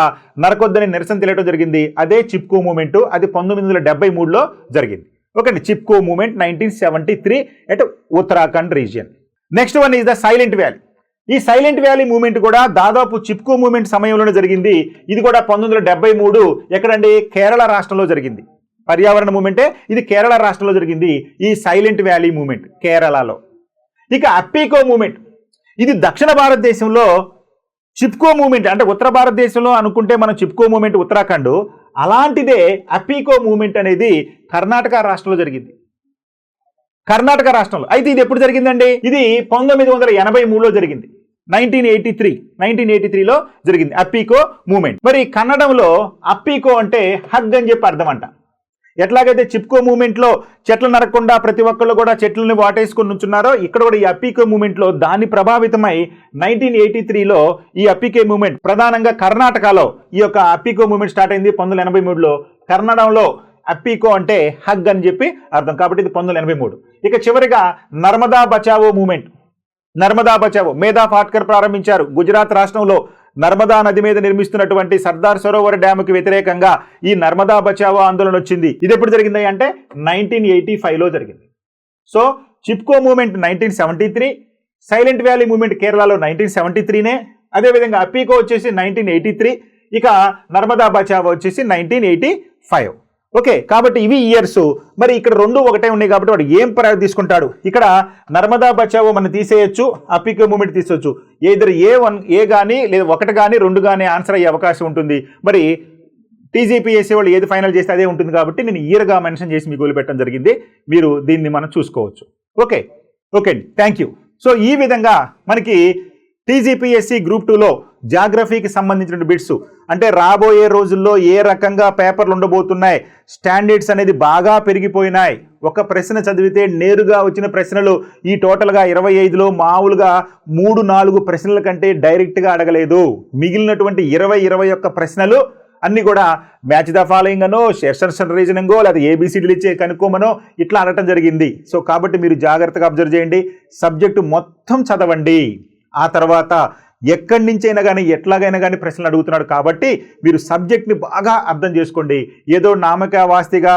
నరకొద్దని నిరసన తెలియడం జరిగింది. అదే చిప్కో మూవ్మెంట్. అది 1973లో జరిగింది. ఓకే అండి, Chipko movement 1973 at Uttarakhand region. Next one is the silent valley. ఈ సైలెంట్ వ్యాలీ మూవ్మెంట్ కూడా దాదాపు చిప్కో మూవ్మెంట్ సమయంలోనే జరిగింది. ఇది కూడా 1973 ఎక్కడండి, కేరళ రాష్ట్రంలో జరిగింది. పర్యావరణ మూవ్మెంటే ఇది కేరళ రాష్ట్రంలో జరిగింది, ఈ సైలెంట్ వ్యాలీ మూవ్మెంట్ కేరళలో. ఇక అప్పికో మూవ్మెంట్ ఇది దక్షిణ భారతదేశంలో. చిప్కో మూవ్మెంట్ అంటే ఉత్తర భారతదేశంలో అనుకుంటే మనం చిప్కో మూవ్మెంట్ ఉత్తరాఖండ్, అలాంటిదే అప్పికో మూవ్మెంట్ అనేది కర్ణాటక రాష్ట్రంలో జరిగింది. కర్ణాటక రాష్ట్రంలో. అయితే ఇది ఎప్పుడు జరిగిందండి, ఇది 1983లో జరిగింది. 1983లో జరిగింది అప్పికో మూవ్మెంట్. మరి కన్నడంలో అప్పికో అంటే హగ్ అని చెప్పి అర్థం అంట. ఎట్లాగైతే చిప్కో మూవ్మెంట్లో చెట్లు నరకకుండా ప్రతి ఒక్కళ్ళు కూడా చెట్లని వాటేసుకొని నుంచున్నారో, ఇక్కడ కూడా ఈ అప్పికో మూవ్మెంట్లో దాన్ని ప్రభావితమై 1983లో ఈ అప్పికో మూవ్మెంట్ ప్రధానంగా కర్ణాటకలో ఈ యొక్క అప్పికో మూవ్మెంట్ స్టార్ట్ అయింది 1983లో. కన్నడంలో అప్పికో అంటే హగ్ అని చెప్పి అర్థం, కాబట్టి ఇది 1983. ఇక చివరిగా నర్మదా బచావో మూవ్మెంట్. నర్మదా బచావో మేధా ఫాట్కర్ ప్రారంభించారు. గుజరాత్ రాష్ట్రంలో నర్మదా నది మీద నిర్మిస్తున్నటువంటి సర్దార్ సరోవర్ డ్యాముకి వ్యతిరేకంగా ఈ నర్మదా బచావో ఆందోళన వచ్చింది. ఇది ఎప్పుడు జరిగింది అంటే 1985లో జరిగింది. So Chipko movement 1973, silent Valley movement కేరళలో 1973నే, అదేవిధంగా అప్పికో వచ్చేసి 1983, ఇక నర్మదా బచావో వచ్చేసి 1985. ఓకే, కాబట్టి ఇవి ఇయర్స్. మరి ఇక్కడ రెండు ఒకటే ఉన్నాయి కాబట్టి వాడు ఏం తీసుకుంటాడు. ఇక్కడ నర్మదా బచావో మనం తీసేయచ్చు, అప్పికో మూవ్మెంట్ తీసేయచ్చు. ఏదర్ ఏ కానీ లేదా ఒకటి కానీ రెండు కానీ ఆన్సర్ అయ్యే అవకాశం ఉంటుంది. మరి టీజీపీఎస్సీ వాళ్ళు ఏది ఫైనల్ చేస్తే అదే ఉంటుంది కాబట్టి నేను ఇయర్గా మెన్షన్ చేసి మీకు వదిలిపెట్టడం జరిగింది. మీరు దీన్ని మనం చూసుకోవచ్చు. ఓకే అండి, థ్యాంక్ యూ. సో ఈ విధంగా మనకి టీజీపీఎస్సీ గ్రూప్ 2లో జాగ్రఫీకి సంబంధించిన బిట్స్, అంటే రాబోయే రోజుల్లో ఏ రకంగా పేపర్లు ఉండబోతున్నాయి, స్టాండర్డ్స్ అనేది బాగా పెరిగిపోయినాయి. ఒక ప్రశ్న చదివితే నేరుగా వచ్చిన ప్రశ్నలు ఈ టోటల్గా 25లో మామూలుగా 3-4 ప్రశ్నల కంటే డైరెక్ట్గా అడగలేదు. మిగిలినటువంటి 21 ప్రశ్నలు అన్నీ కూడా మ్యాచ్ ద ఫాలోయింగ్ అనో, సెషన్ రీజనింగో, లేదా ఏబిసిడీలు ఇచ్చే కనుక్కోమనో ఇట్లా అడగటం జరిగింది. సో కాబట్టి మీరు జాగ్రత్తగా అబ్జర్వ్ చేయండి, సబ్జెక్టు మొత్తం చదవండి. ఆ తర్వాత ఎక్కడి నుంచైనా కానీ ఎట్లాగైనా కానీ ప్రశ్నలు అడుగుతున్నాడు కాబట్టి మీరు సబ్జెక్ట్ని బాగా అర్థం చేసుకోండి. ఏదో నామక వాస్తిగా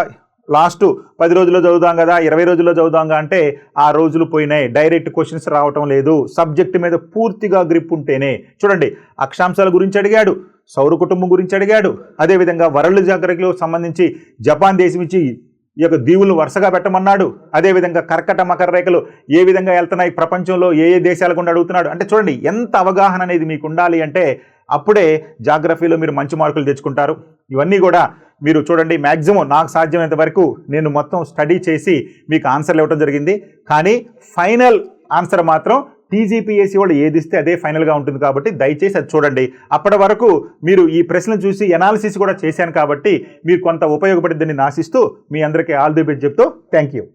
లాస్ట్ 10 రోజుల్లో చదువుదాం కదా, 20 రోజుల్లో చదువుదాంగా అంటే ఆ రోజులు పోయినాయి. డైరెక్ట్ క్వశ్చన్స్ రావటం లేదు. సబ్జెక్ట్ మీద పూర్తిగా గ్రిప్ ఉంటేనే. చూడండి, అక్షాంశాల గురించి అడిగాడు, సౌర కుటుంబం గురించి అడిగాడు, అదేవిధంగా వరల్డ్ జాగ్రఫీలో సంబంధించి జపాన్ దేశం ఇచ్చి ఈ యొక్క దీవులను వరుసగా పెట్టమన్నాడు. అదేవిధంగా కర్కట మకర రేఖలు ఏ విధంగా వెళ్తున్నాయి ప్రపంచంలో, ఏ దేశాల గుండా అడుగుతున్నాడు. అంటే చూడండి ఎంత అవగాహన అనేది మీకు ఉండాలి, అంటే అప్పుడే జాగ్రఫీలో మీరు మంచి మార్కులు తెచ్చుకుంటారు. ఇవన్నీ కూడా మీరు చూడండి, మ్యాక్సిమం నాకు సాధ్యమైనంత వరకు నేను మొత్తం స్టడీ చేసి మీకు ఆన్సర్లు ఇవ్వడం జరిగింది. కానీ ఫైనల్ ఆన్సర్ మాత్రం టీజీపీఎస్సీ వాళ్ళు ఏది ఇస్తే అదే ఫైనల్గా ఉంటుంది కాబట్టి దయచేసి అది చూడండి. అప్పటి వరకు మీరు ఈ ప్రశ్నలు చూసి ఎనాలిసిస్ కూడా చేశాను కాబట్టి మీరు కొంత ఉపయోగపడిద్దని ఆశిస్తూ మీ అందరికీ ఆల్ ది బెస్ట్ చెప్తూ థ్యాంక్ యూ.